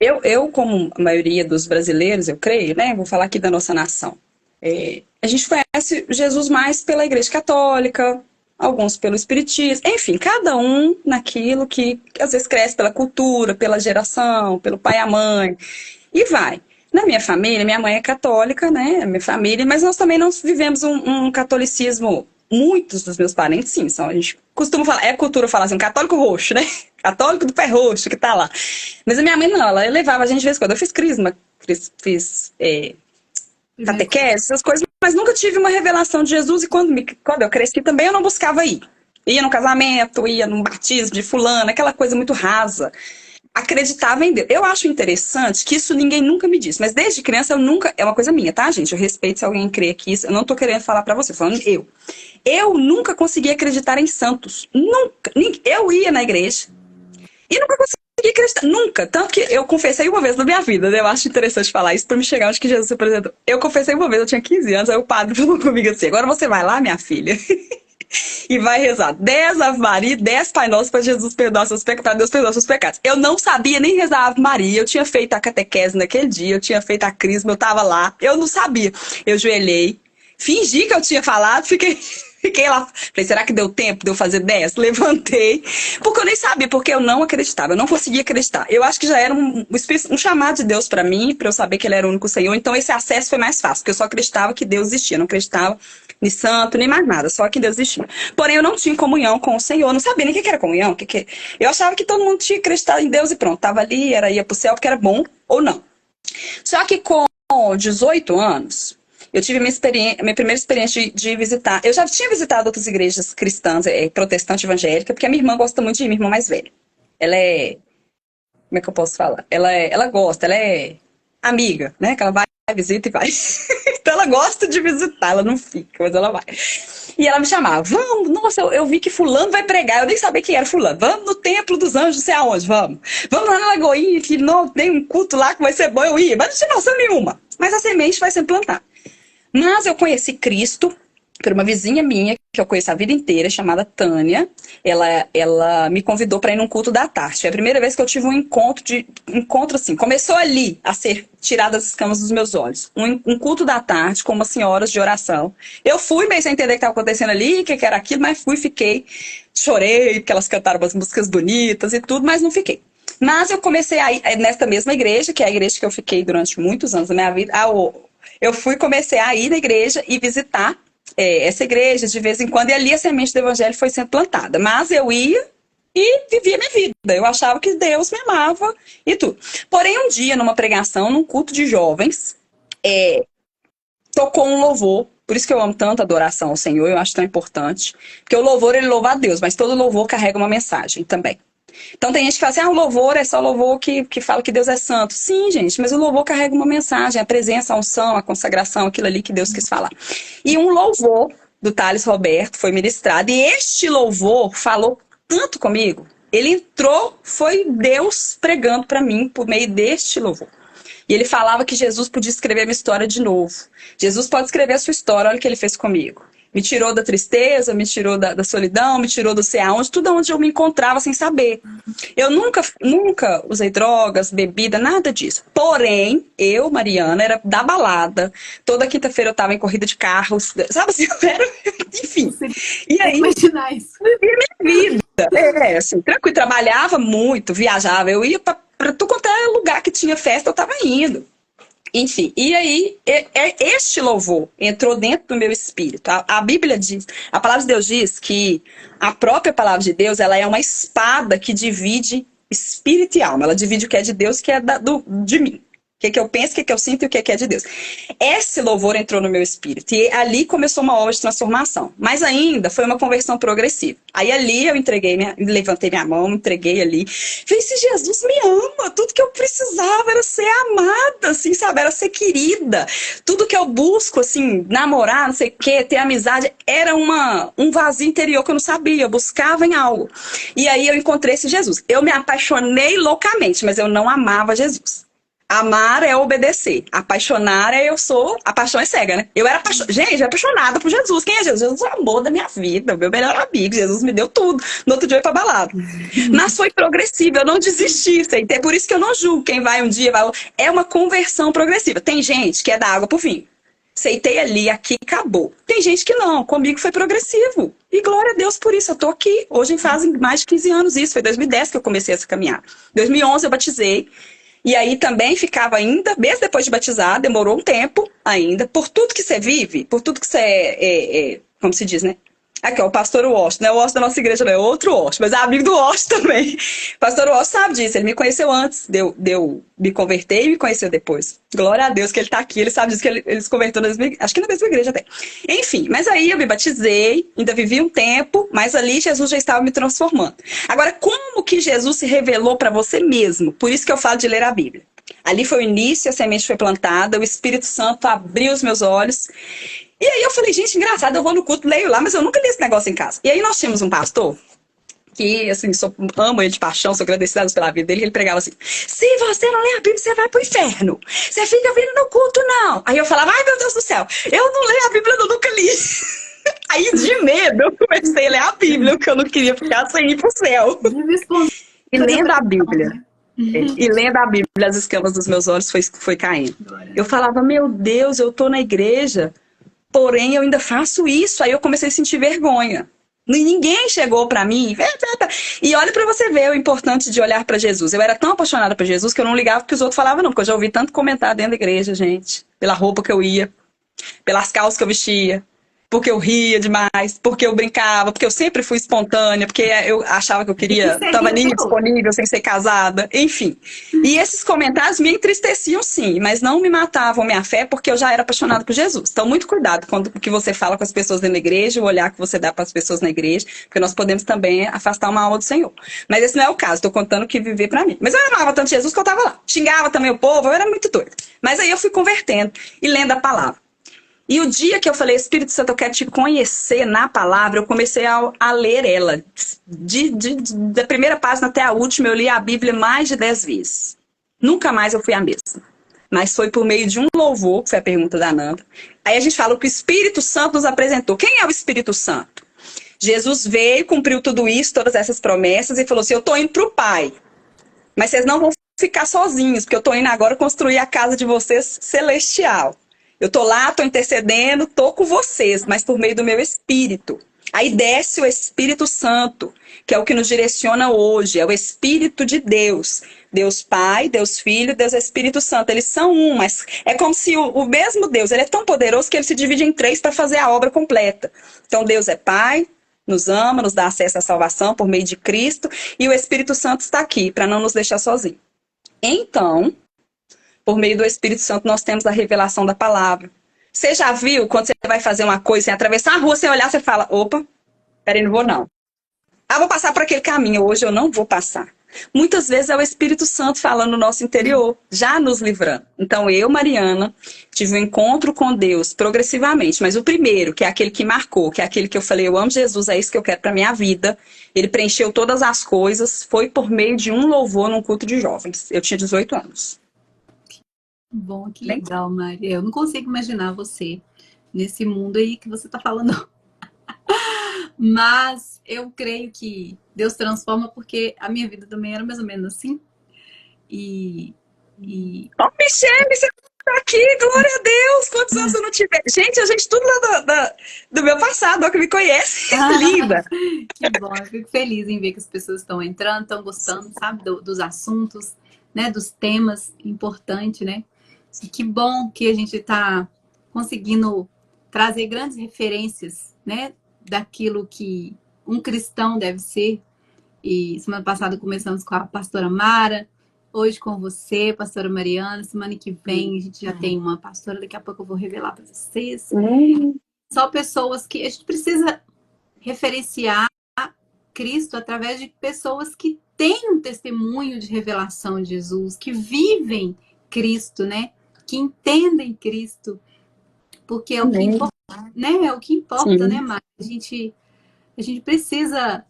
Eu, como a maioria dos brasileiros, eu creio, né? Vou falar aqui da nossa nação. A gente conhece Jesus mais pela Igreja Católica, alguns pelo Espiritismo, enfim, cada um naquilo que às vezes cresce pela cultura, pela geração, pelo pai e a mãe, e vai. Na minha família, minha mãe é católica, né? Minha família, mas nós também não vivemos um catolicismo. Muitos dos meus parentes, sim, a gente costuma falar, cultura falar assim, católico roxo, né? Católico do pé roxo, que tá lá. Mas a minha mãe não, ela levava a gente de vez em quando. Eu fiz crisma, fiz catequese, essas coisas, mas nunca tive uma revelação de Jesus, e quando eu cresci também eu não buscava ir. Ia no casamento, ia no batismo de fulano, aquela coisa muito rasa. Acreditava em Deus. Eu acho interessante que isso ninguém nunca me disse, mas desde criança eu nunca... É uma coisa minha, tá, gente? Eu respeito se alguém crê aqui, eu não tô querendo falar pra você, falando eu nunca consegui acreditar em santos. Nunca. Eu ia na igreja e nunca consegui acreditar. Nunca. Tanto que eu confessei uma vez na minha vida, né? Eu acho interessante falar isso pra me chegar onde que Jesus se apresentou. Eu confessei uma vez, eu tinha 15 anos, aí o padre falou comigo assim, agora você vai lá, minha filha, e vai rezar 10 Ave Maria, 10 Pai Nosso para Jesus perdoar seus pecados, para Deus perdoar seus pecados. Eu não sabia nem rezar Ave Maria, eu tinha feito a catequese naquele dia, eu tinha feito a crisma, eu tava lá, eu não sabia. Eu joelhei, fingi que eu tinha falado, fiquei lá. Falei, será que deu tempo de eu fazer 10? Levantei, porque eu nem sabia, porque eu não acreditava, eu não conseguia acreditar. Eu acho que já era um chamado de Deus para mim, para eu saber que Ele era o único Senhor, então esse acesso foi mais fácil, porque eu só acreditava que Deus existia, não acreditava nem santo, nem mais nada, só que Deus existia. Porém, eu não tinha comunhão com o Senhor, eu não sabia nem o que era comunhão. Eu achava que todo mundo tinha acreditado em Deus e pronto, tava ali, ia pro céu porque era bom ou não. Só que com 18 anos, eu tive minha primeira experiência de visitar. Eu já tinha visitado outras igrejas cristãs, protestante evangélica, porque a minha irmã gosta muito de mim, minha irmã mais velha. Ela é. Como é que eu posso falar? Ela gosta, ela é amiga, né? Que ela vai, visita e vai. Então ela gosta de visitar, ela não fica, mas ela vai. E ela me chamava, vamos, nossa, eu vi que fulano vai pregar, eu nem sabia quem era fulano. Vamos no Templo dos Anjos, não sei aonde, vamos. Vamos lá na Lagoinha, que não, tem um culto lá que vai ser bom, eu ia, mas não tinha noção nenhuma. Mas a semente vai sendo plantada. Mas eu conheci Cristo por uma vizinha minha, que eu conheço a vida inteira, chamada Tânia. Ela me convidou para ir num culto da tarde. Foi a primeira vez que eu tive um encontro assim. Começou ali a ser tirada as escamas dos meus olhos. Um culto da tarde com umas senhoras de oração. Eu fui meio sem entender o que estava acontecendo ali, o que era aquilo, mas fiquei, chorei, porque elas cantaram umas músicas bonitas e tudo, mas não fiquei. Mas eu comecei a ir nesta mesma igreja, que é a igreja que eu fiquei durante muitos anos da minha vida. Comecei a ir na igreja e visitar essa igreja de vez em quando, e ali a semente do evangelho foi sendo plantada. Mas eu ia e vivia minha vida. Eu achava que Deus me amava e tudo. Porém, um dia, numa pregação, num culto de jovens, tocou um louvor. Por isso que eu amo tanto a adoração ao Senhor, eu acho tão importante. Porque o louvor, ele louva a Deus, mas todo louvor carrega uma mensagem também. Então tem gente que fala assim, o louvor é só louvor que fala que Deus é santo. Sim, gente, mas o louvor carrega uma mensagem, a presença, a unção, a consagração, aquilo ali que Deus quis falar. E um louvor do Thales Roberto foi ministrado, e este louvor falou tanto comigo. Ele entrou, foi Deus pregando para mim por meio deste louvor. E ele falava que Jesus podia escrever a minha história de novo. Jesus pode escrever a sua história, olha o que ele fez comigo. Me tirou da tristeza, me tirou da solidão, me tirou do sei aonde, tudo onde eu me encontrava sem saber. Eu nunca usei drogas, bebida, nada disso. Porém, eu, Mariana, era da balada. Toda quinta-feira eu tava em corrida de carros, sabe assim, eu era, enfim. E aí, imaginar isso. Vivia minha vida. Assim, tranquilo, trabalhava muito, viajava, eu ia pra tudo quanto é lugar que tinha festa, eu tava indo. Enfim, e aí este louvor entrou dentro do meu espírito. A Bíblia diz, a palavra de Deus diz que a própria palavra de Deus, ela é uma espada que divide espírito e alma. Ela divide o que é de Deus e o que é de mim. O que eu penso, o que eu sinto e o que é de Deus. Esse louvor entrou no meu espírito. E ali começou uma obra de transformação. Mas ainda foi uma conversão progressiva. Aí ali eu levantei minha mão, entreguei ali. Falei, se Jesus me ama, tudo que eu precisava era ser amada, assim, sabe? Era ser querida. Tudo que eu busco, assim, namorar, não sei o quê, ter amizade, era um vazio interior que eu não sabia. Eu buscava em algo. E aí eu encontrei esse Jesus. Eu me apaixonei loucamente, mas eu não amava Jesus. Amar é obedecer. Apaixonar a paixão é cega, né? Gente, eu era apaixonada por Jesus. Quem é Jesus? Jesus é o amor da minha vida, o meu melhor amigo. Jesus me deu tudo. No outro dia eu ia pra balada. Mas foi progressivo, eu não desisti. É por isso que eu não julgo quem vai um dia, é uma conversão progressiva. Tem gente que é da água pro vinho. Aceitei ali, aqui, acabou. Tem gente que não, comigo foi progressivo. E glória a Deus por isso, eu tô aqui. Hoje fazem mais de 15 anos isso, foi 2010 que eu comecei essa caminhada. 2011 eu batizei. E aí também ficava ainda, mesmo depois de batizar, demorou um tempo ainda, por tudo que você vive, por tudo que você como se diz, né? Aqui, ó, o pastor Walsh, não é o Walsh da nossa igreja, não é outro Walsh, mas é amigo do Walsh também. O pastor Walsh sabe disso, ele me conheceu antes de eu me converter e me conheceu depois. Glória a Deus que ele tá aqui, ele sabe disso, que ele se converteu acho que na mesma igreja até. Enfim, mas aí eu me batizei, ainda vivi um tempo, mas ali Jesus já estava me transformando. Agora, como que Jesus se revelou para você mesmo? Por isso que eu falo de ler a Bíblia. Ali foi o início, a semente foi plantada, o Espírito Santo abriu os meus olhos. E aí eu falei, gente, engraçado, eu vou no culto, leio lá, mas eu nunca li esse negócio em casa. E aí nós tínhamos um pastor, que assim, amo ele de paixão, sou agradecida pela vida dele, que ele pregava assim, se você não lê a Bíblia, você vai pro inferno. Você fica vindo no culto, não. Aí eu falava, ai meu Deus do céu, eu não leio a Bíblia, eu nunca li. Aí, de medo, eu comecei a ler a Bíblia, porque eu não queria ficar sem ir pro céu. Vive espontânea E lendo a Bíblia, né? e lendo a Bíblia, as escamas dos meus olhos foi caindo. Glória a Eu Deus. falava, meu Deus, eu tô na igreja, porém eu ainda faço isso. Aí eu comecei a sentir vergonha. Ninguém chegou pra mim. E olha pra você ver o importante de olhar pra Jesus. Eu era tão apaixonada por Jesus que eu não ligava porque os outros falavam, não, porque eu já ouvi tanto comentário dentro da igreja, gente, pela roupa que eu ia, pelas calças que eu vestia, porque eu ria demais, porque eu brincava, porque eu sempre fui espontânea, porque eu achava que eu E queria, você estava ri até ali hoje. disponível, sem ser casada, enfim. E esses comentários me entristeciam, sim, mas não me matavam minha fé, porque eu já era apaixonada por Jesus. Então, muito cuidado com o que você fala com as pessoas dentro da igreja, o olhar que você dá para as pessoas na igreja, porque nós podemos também afastar uma alma do Senhor. Mas esse não é o caso, estou contando o que viver para mim. Mas eu amava tanto Jesus que eu estava lá. Xingava também o povo, eu era muito doida. Mas aí eu fui convertendo e lendo a palavra. E o dia que eu falei, Espírito Santo, eu quero te conhecer na palavra, eu comecei a ler ela. Da primeira página até a última, eu li a Bíblia mais de 10 vezes. Nunca mais eu fui a mesma. Mas foi por meio de um louvor, que foi a pergunta da Nanda. Aí a gente fala o que o Espírito Santo nos apresentou. Quem é o Espírito Santo? Jesus veio, cumpriu tudo isso, todas essas promessas, e falou assim, eu tô indo pro Pai. Mas vocês não vão ficar sozinhos, porque eu tô indo agora construir a casa de vocês celestial. Eu tô lá, tô intercedendo, tô com vocês, mas por meio do meu Espírito. Aí desce o Espírito Santo, que é o que nos direciona hoje, é o Espírito de Deus. Deus Pai, Deus Filho, Deus Espírito Santo. Eles são um, mas é como se o mesmo Deus, ele é tão poderoso que ele se divide em três para fazer a obra completa. Então Deus é Pai, nos ama, nos dá acesso à salvação por meio de Cristo, e o Espírito Santo está aqui para não nos deixar sozinhos. Então, por meio do Espírito Santo, nós temos a revelação da palavra. Você já viu quando você vai fazer uma coisa, sem atravessar a rua, sem olhar, você fala, opa, peraí, não vou não. Ah, vou passar por aquele caminho, hoje eu não vou passar. Muitas vezes é o Espírito Santo falando no nosso interior, já nos livrando. Então eu, Mariana, tive um encontro com Deus progressivamente, mas o primeiro, que é aquele que marcou, que é aquele que eu falei, eu amo Jesus, é isso que eu quero para minha vida. Ele preencheu todas as coisas, foi por meio de um louvor num culto de jovens. Eu tinha 18 anos. Bom, que legal, Maria. Eu não consigo imaginar você nesse mundo aí que você está falando. Mas eu creio que Deus transforma, porque a minha vida também era mais ou menos assim. E Ó, Michele, você tá aqui, glória a Deus! Quantos anos eu não tiver? Gente, a gente tudo lá do meu passado, ó, que me conhece. Linda! que bom, eu fico feliz em ver que as pessoas estão entrando, estão gostando, sabe, dos assuntos, né, dos temas importantes, né? E que bom que a gente está conseguindo trazer grandes referências, né, daquilo que um cristão deve ser. E semana passada começamos com a pastora Mara, hoje com você, pastora Mariana. Semana que vem a gente já tem uma pastora, daqui a pouco eu vou revelar para vocês. Só pessoas que a gente precisa referenciar Cristo através de pessoas que têm um testemunho de revelação de Jesus, que vivem Cristo, né? Que entendem Cristo, porque é o que importa, né? É o que importa, né, Mari? A gente precisa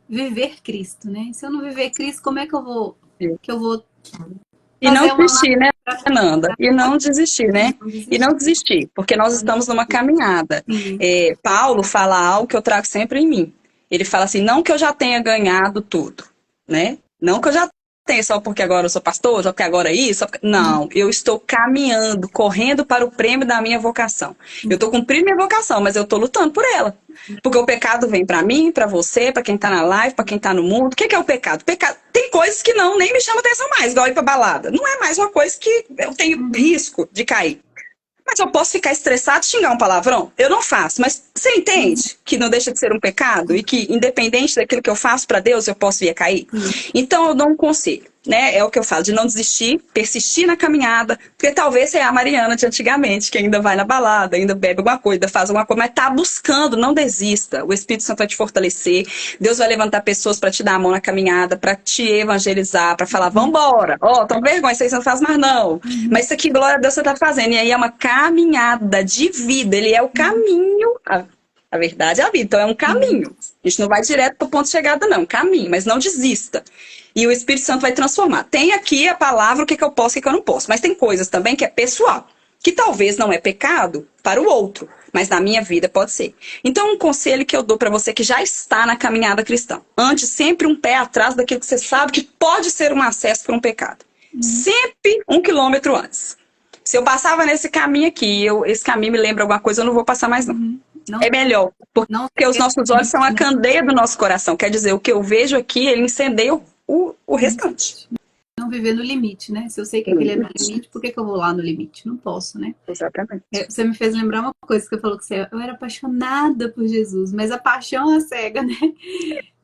viver Cristo, né? Se eu não viver Cristo, como é que eu vou E não fazer uma desistir, né, Fernanda? E não desistir, né? E não desistir, porque nós estamos numa caminhada. Paulo fala algo que eu trago sempre em mim. Ele fala assim, não que eu já tenha ganhado tudo, né? Não que eu já tenha só porque agora eu sou pastor, só porque agora é isso. Não, eu estou caminhando, correndo para o prêmio da minha vocação. Eu estou cumprindo minha vocação, mas eu estou lutando por ela. Porque o pecado vem para mim, para você, para quem está na live, para quem está no mundo. O que é o pecado? Tem coisas que nem me chamam atenção mais, igual ir para balada. Não é mais uma coisa que eu tenho risco de cair. Mas eu posso ficar estressado e xingar um palavrão? Eu não faço. Mas você entende que não deixa de ser um pecado? E que, independente daquilo que eu faço para Deus, eu posso vir a cair? Então, eu dou um conselho, né? É o que eu falo, de não desistir, persistir na caminhada. Porque talvez você é a Mariana de antigamente, que ainda vai na balada, ainda bebe alguma coisa, ainda faz alguma coisa, mas tá buscando, não desista. O Espírito Santo vai te fortalecer. Deus vai levantar pessoas para te dar a mão na caminhada, para te evangelizar, para falar, vambora. Ó, tão vergonha, isso aí você não faz mais não. Mas isso aqui, glória a Deus, você tá fazendo. E aí é uma caminhada de vida. Ele é o caminho, a verdade é a vida. Então é um caminho. A gente não vai direto pro ponto de chegada, não. Caminho, mas não desista. E o Espírito Santo vai transformar. Tem aqui a palavra, o que eu posso e o que eu não posso. Mas tem coisas também que é pessoal. Que talvez não é pecado para o outro. mas na minha vida pode ser. Então, um conselho que eu dou para você que já está na caminhada cristã: ande sempre um pé atrás daquilo que você sabe que pode ser um acesso para um pecado. Sempre 1 quilômetro antes. Se eu passava nesse caminho aqui, esse caminho me lembra alguma coisa, eu não vou passar mais, não. Não, É melhor, não porque os nossos olhos são a candeia do nosso coração. Quer dizer, o que eu vejo aqui, ele incendeia o restante. não viver no limite, né? Se eu sei que aquele é no limite, por que eu vou lá no limite? Não posso, né? Exatamente. Você me fez lembrar uma coisa que você falou que eu era apaixonada por Jesus, mas a paixão é cega, né?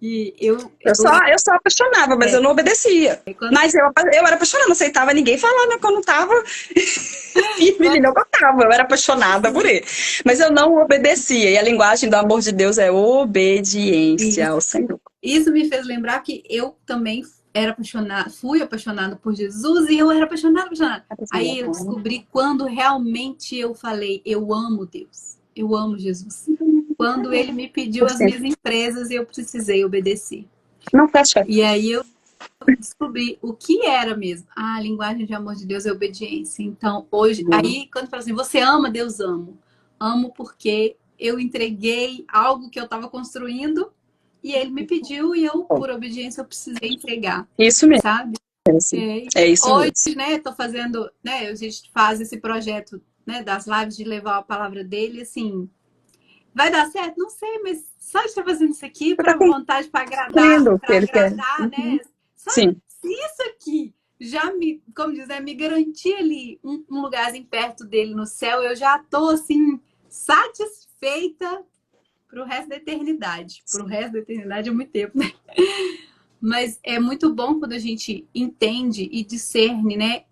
E eu só apaixonava, mas eu não obedecia. Mas eu era apaixonada, não aceitava ninguém falar, né? Quando eu não tava firme, não gostava. Eu era apaixonada por ele. Mas eu não obedecia. E a linguagem do amor de Deus é obediência ao Senhor. Isso me fez lembrar que eu também fui apaixonada por Jesus e eu era apaixonada. Aí eu descobri quando realmente eu falei, eu amo Deus, eu amo Jesus. Quando ele me pediu as minhas empresas e eu precisei obedecer. Não fecha. E aí eu descobri o que era mesmo. A linguagem de amor de Deus é obediência. Então, hoje, aí quando fala assim, você ama Deus, amo. Amo porque eu entreguei algo que eu estava construindo e ele me pediu e eu, por obediência, eu precisei entregar. Isso mesmo. Sabe? É isso hoje, mesmo. né, tô fazendo, né, a gente faz esse projeto, né, das lives de levar a palavra dele, assim, vai dar certo? Não sei, mas só estar fazendo isso aqui para vontade, para agradar, né? Sim. Se isso aqui já me, como diz, né, me garantir ali um lugarzinho perto dele no céu, eu já tô, assim, satisfeita pro resto da eternidade. Pro resto da eternidade é muito tempo, né? Mas é muito bom quando a gente entende e discerne, né?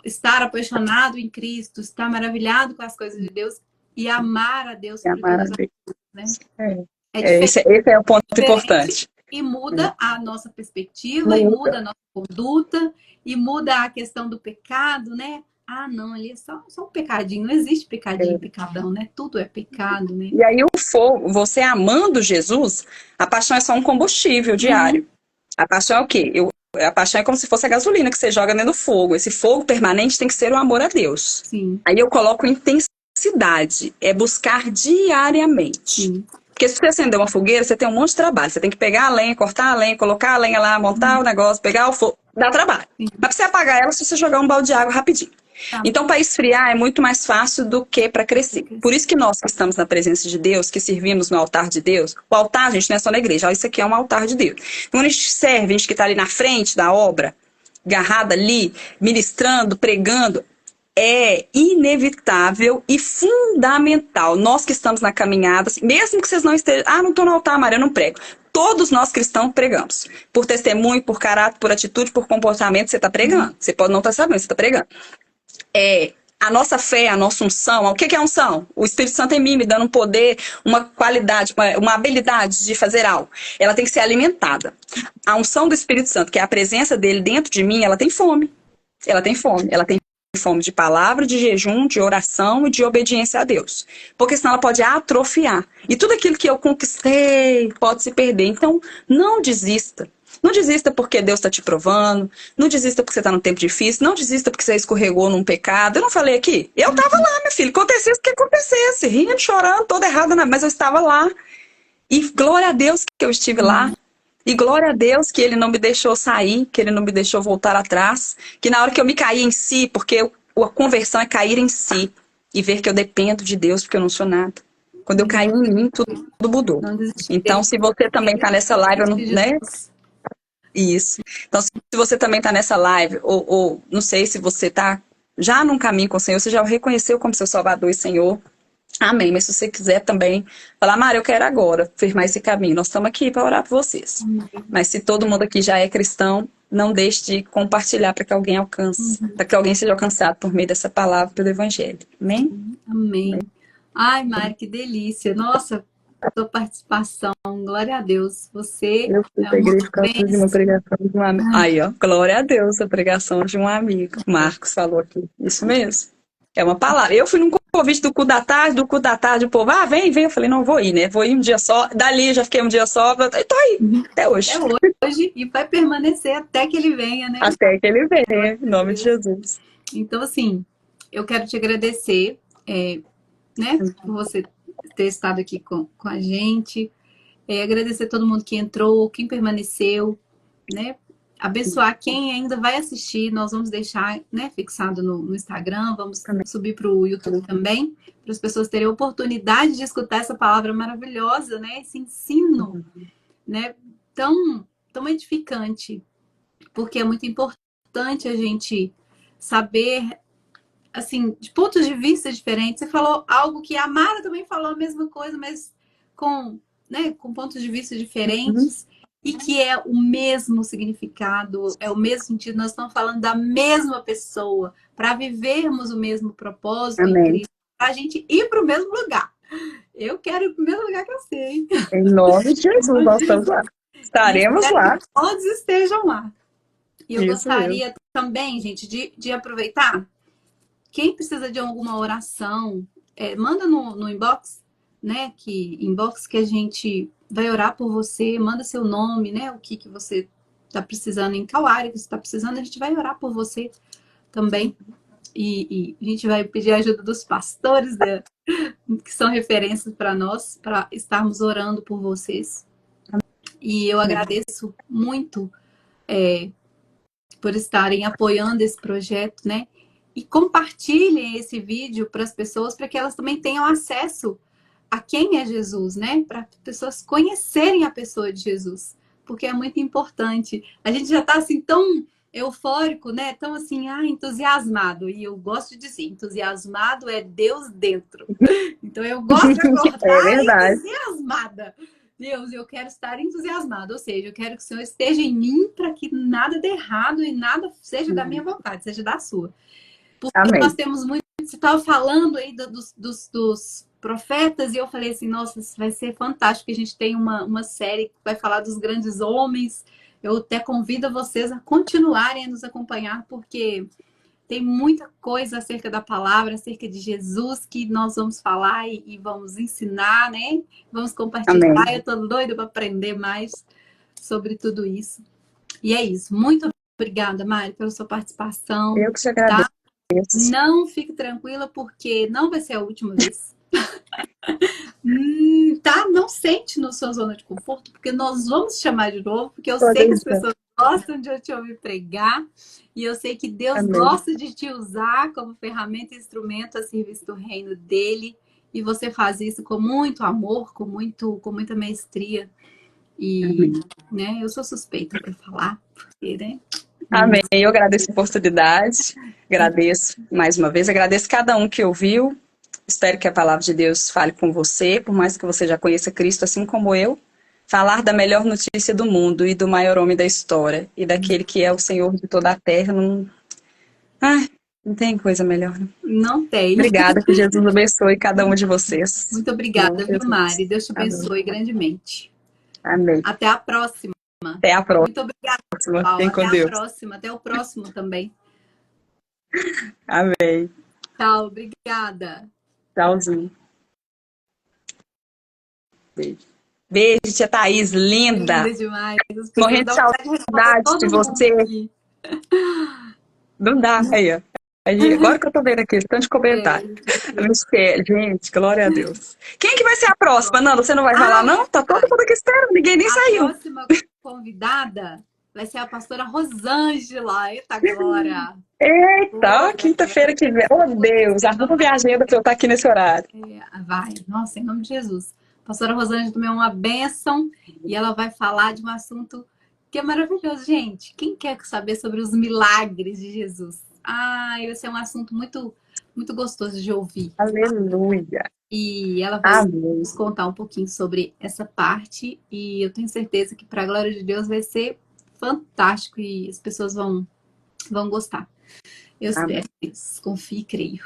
Estar apaixonado em Cristo, estar maravilhado com as coisas de Deus e amar a Deus por todas as coisas, né? Esse é o ponto importante. E muda a nossa perspectiva, e muda a nossa conduta, e muda a questão do pecado, né? Ah, não, ali é só um pecadinho. Não existe pecadinho, pecadão, né? Tudo é pecado, né? E aí o fogo, você amando Jesus, a paixão é só um combustível diário. A paixão é o quê? A paixão é como se fosse a gasolina que você joga dentro do fogo. Esse fogo permanente tem que ser o amor a Deus. Sim. Aí eu coloco intensidade, é buscar diariamente. Sim. Porque se você acender uma fogueira, você tem um monte de trabalho. Você tem que pegar a lenha, cortar a lenha, colocar a lenha lá, montar o negócio, pegar o fogo. Dá trabalho. Mas pra você apagar ela, se você jogar um balde de água rapidinho. Então, para esfriar é muito mais fácil do que para crescer. Por isso que nós que estamos na presença de Deus, que servimos no altar de Deus, o altar, gente, não é só na igreja, isso aqui é um altar de Deus. Quando a gente serve, a gente que está ali na frente da obra, agarrada ali, ministrando, pregando, é inevitável e fundamental. Nós que estamos na caminhada, mesmo que vocês não estejam... Ah, não estou no altar, Maria, eu não prego. Todos nós cristãos pregamos. Por testemunho, por caráter, por atitude, por comportamento, você está pregando. Você pode não estar sabendo, você está pregando. A nossa fé, a nossa unção. O que é unção? O Espírito Santo em mim me dando um poder, uma qualidade, uma habilidade de fazer algo. Ela tem que ser alimentada. A unção do Espírito Santo, que é a presença dele dentro de mim, ela tem fome. Ela tem fome. Ela tem fome de palavra, de jejum, de oração e de obediência a Deus. Porque senão ela pode atrofiar. E tudo aquilo que eu conquistei pode se perder. Então, não desista. Não desista porque Deus está te provando. Não desista porque você está num tempo difícil. Não desista porque você escorregou num pecado. Eu não falei aqui? Eu estava lá, meu filho. Acontecesse o que acontecesse. Rindo, chorando, toda errada. Mas eu estava lá. E glória a Deus que eu estive lá. E glória a Deus que Ele não me deixou sair. Que Ele não me deixou voltar atrás. Que na hora que eu me caí em si, porque a conversão é cair em si. E ver que eu dependo de Deus porque eu não sou nada. Quando eu caí em mim, tudo mudou. Então, se você também está nessa live, né? Isso. Então, se você também está nessa live, ou não sei se você está já num caminho com o Senhor, você já o reconheceu como seu Salvador e Senhor. Amém. Mas se você quiser também falar, Mara, eu quero agora firmar esse caminho. Nós estamos aqui para orar por vocês. Mas se todo mundo aqui já é cristão, não deixe de compartilhar para que alguém alcance, para que alguém seja alcançado por meio dessa palavra pelo Evangelho. Amém? Amém. Ai, Mari, que delícia. Nossa, sua participação, glória a Deus. Você de uma pregação de um amigo. Aí, ó, glória a Deus, a pregação de um amigo. Marcos falou aqui. Isso mesmo. É uma palavra. Eu fui num convite do culto da tarde, o povo, vem. Eu falei, não, vou ir, né? Vou ir um dia só. Dali, já fiquei um dia só. E tô aí, até hoje. Até hoje, e vai permanecer até que ele venha, né? Até que ele venha, em nome de Jesus. Então, assim, eu quero te agradecer né, por você ter estado aqui com a gente. Agradecer a todo mundo que entrou, quem permaneceu, né? Abençoar quem ainda vai assistir. Nós vamos deixar, né, fixado no Instagram, vamos subir para o YouTube também, para as pessoas terem a oportunidade de escutar essa palavra maravilhosa, né? Esse ensino, né? Tão edificante, porque é muito importante a gente saber, assim, de pontos de vista diferentes. Você falou algo que a Mara também falou a mesma coisa, mas com, né, com pontos de vista diferentes e que é o mesmo significado, é o mesmo sentido. Nós estamos falando da mesma pessoa para vivermos o mesmo propósito em Amém. Cristo, para a gente ir para o mesmo lugar. Eu quero ir para o mesmo lugar que eu sei. Em nome de Jesus, nós estamos lá. Estaremos lá. Que todos estejam lá. E eu Isso gostaria mesmo. também, gente, de aproveitar. Quem precisa de alguma oração, manda no inbox, né? Inbox que a gente vai orar por você, manda seu nome, né? O que você está precisando, em qual área que você está precisando, a gente vai orar por você também. E a gente vai pedir a ajuda dos pastores, né, que são referências para nós, para estarmos orando por vocês. E eu agradeço muito por estarem apoiando esse projeto, né? E compartilhem esse vídeo para as pessoas, para que elas também tenham acesso a quem é Jesus, né? Para as pessoas conhecerem a pessoa de Jesus, porque é muito importante. A gente já está assim tão eufórico, né? Tão assim, entusiasmado. E eu gosto de dizer, entusiasmado é Deus dentro. Então eu gosto de acordar entusiasmada. Deus, eu quero estar entusiasmado, ou seja, eu quero que o Senhor esteja em mim para que nada dê errado e nada seja da minha vontade, seja da sua. Porque Amém. nós temos muito. Você estava falando aí dos profetas, e eu falei assim: nossa, isso vai ser fantástico. Que a gente tem uma série que vai falar dos grandes homens. Eu até convido vocês a continuarem a nos acompanhar, porque tem muita coisa acerca da palavra, acerca de Jesus, que nós vamos falar e vamos ensinar, né? Vamos compartilhar. Amém. Eu estou doida para aprender mais sobre tudo isso. E é isso. Muito obrigada, Mari, pela sua participação. Eu que te agradeço. Não fique tranquila, porque não vai ser a última vez. Tá? Não sente na sua zona de conforto, porque nós vamos te chamar de novo, porque eu sei que as pessoas gostam de te ouvir pregar, e eu sei que Deus gosta de te usar como ferramenta e instrumento a serviço do reino dele, e você faz isso com muito amor, com muita maestria. E, né, eu sou suspeita para falar, porque, né? Amém. Eu agradeço a oportunidade, agradeço mais uma vez, agradeço cada um que ouviu. Espero que a palavra de Deus fale com você, por mais que você já conheça Cristo, assim como eu. Falar da melhor notícia do mundo e do maior homem da história e daquele que é o Senhor de toda a terra. Não tem coisa melhor. Não tem. Obrigada, que Jesus abençoe cada um de vocês. Muito obrigada, viu, Mari? Deus te abençoe grandemente. Amém. Até a próxima. Até a próxima. Muito obrigada, Paulo. Até a próxima. Até o próximo também. Amém. Tchau, obrigada. Tchauzinho. Beijo. Beijo, tia Thaís, linda. Linda demais. Morrendo de saudade de você. Não dá, aí, ó. Agora que eu tô vendo aqui, tanto de comentário. Gente, glória a Deus. Quem que vai ser a próxima? Não, você não vai falar, não? Tá todo mundo aqui esperando, ninguém nem saiu. A próxima convidada vai ser a pastora Rosângela. Eita, glória! Eita, quinta-feira que vem. Oh, Deus, arruma minha agenda pra eu estar aqui nesse horário. Vai, nossa, em nome de Jesus. A pastora Rosângela também é uma bênção e ela vai falar de um assunto que é maravilhoso, gente. Quem quer saber sobre os milagres de Jesus? Esse é um assunto muito, muito gostoso de ouvir. Aleluia. E ela vai nos contar um pouquinho sobre essa parte. E eu tenho certeza que, para a glória de Deus, vai ser fantástico e as pessoas vão gostar. Eu espero, confio e creio.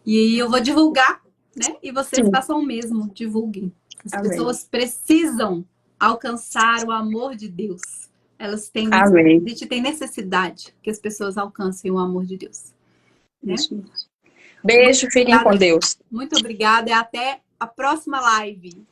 E eu vou divulgar, né? E vocês façam o mesmo, divulguem. As pessoas precisam alcançar o amor de Deus. Elas têm, a gente tem necessidade que as pessoas alcancem o amor de Deus. Né? Beijo, fiquem com Deus. Muito obrigada e até a próxima live.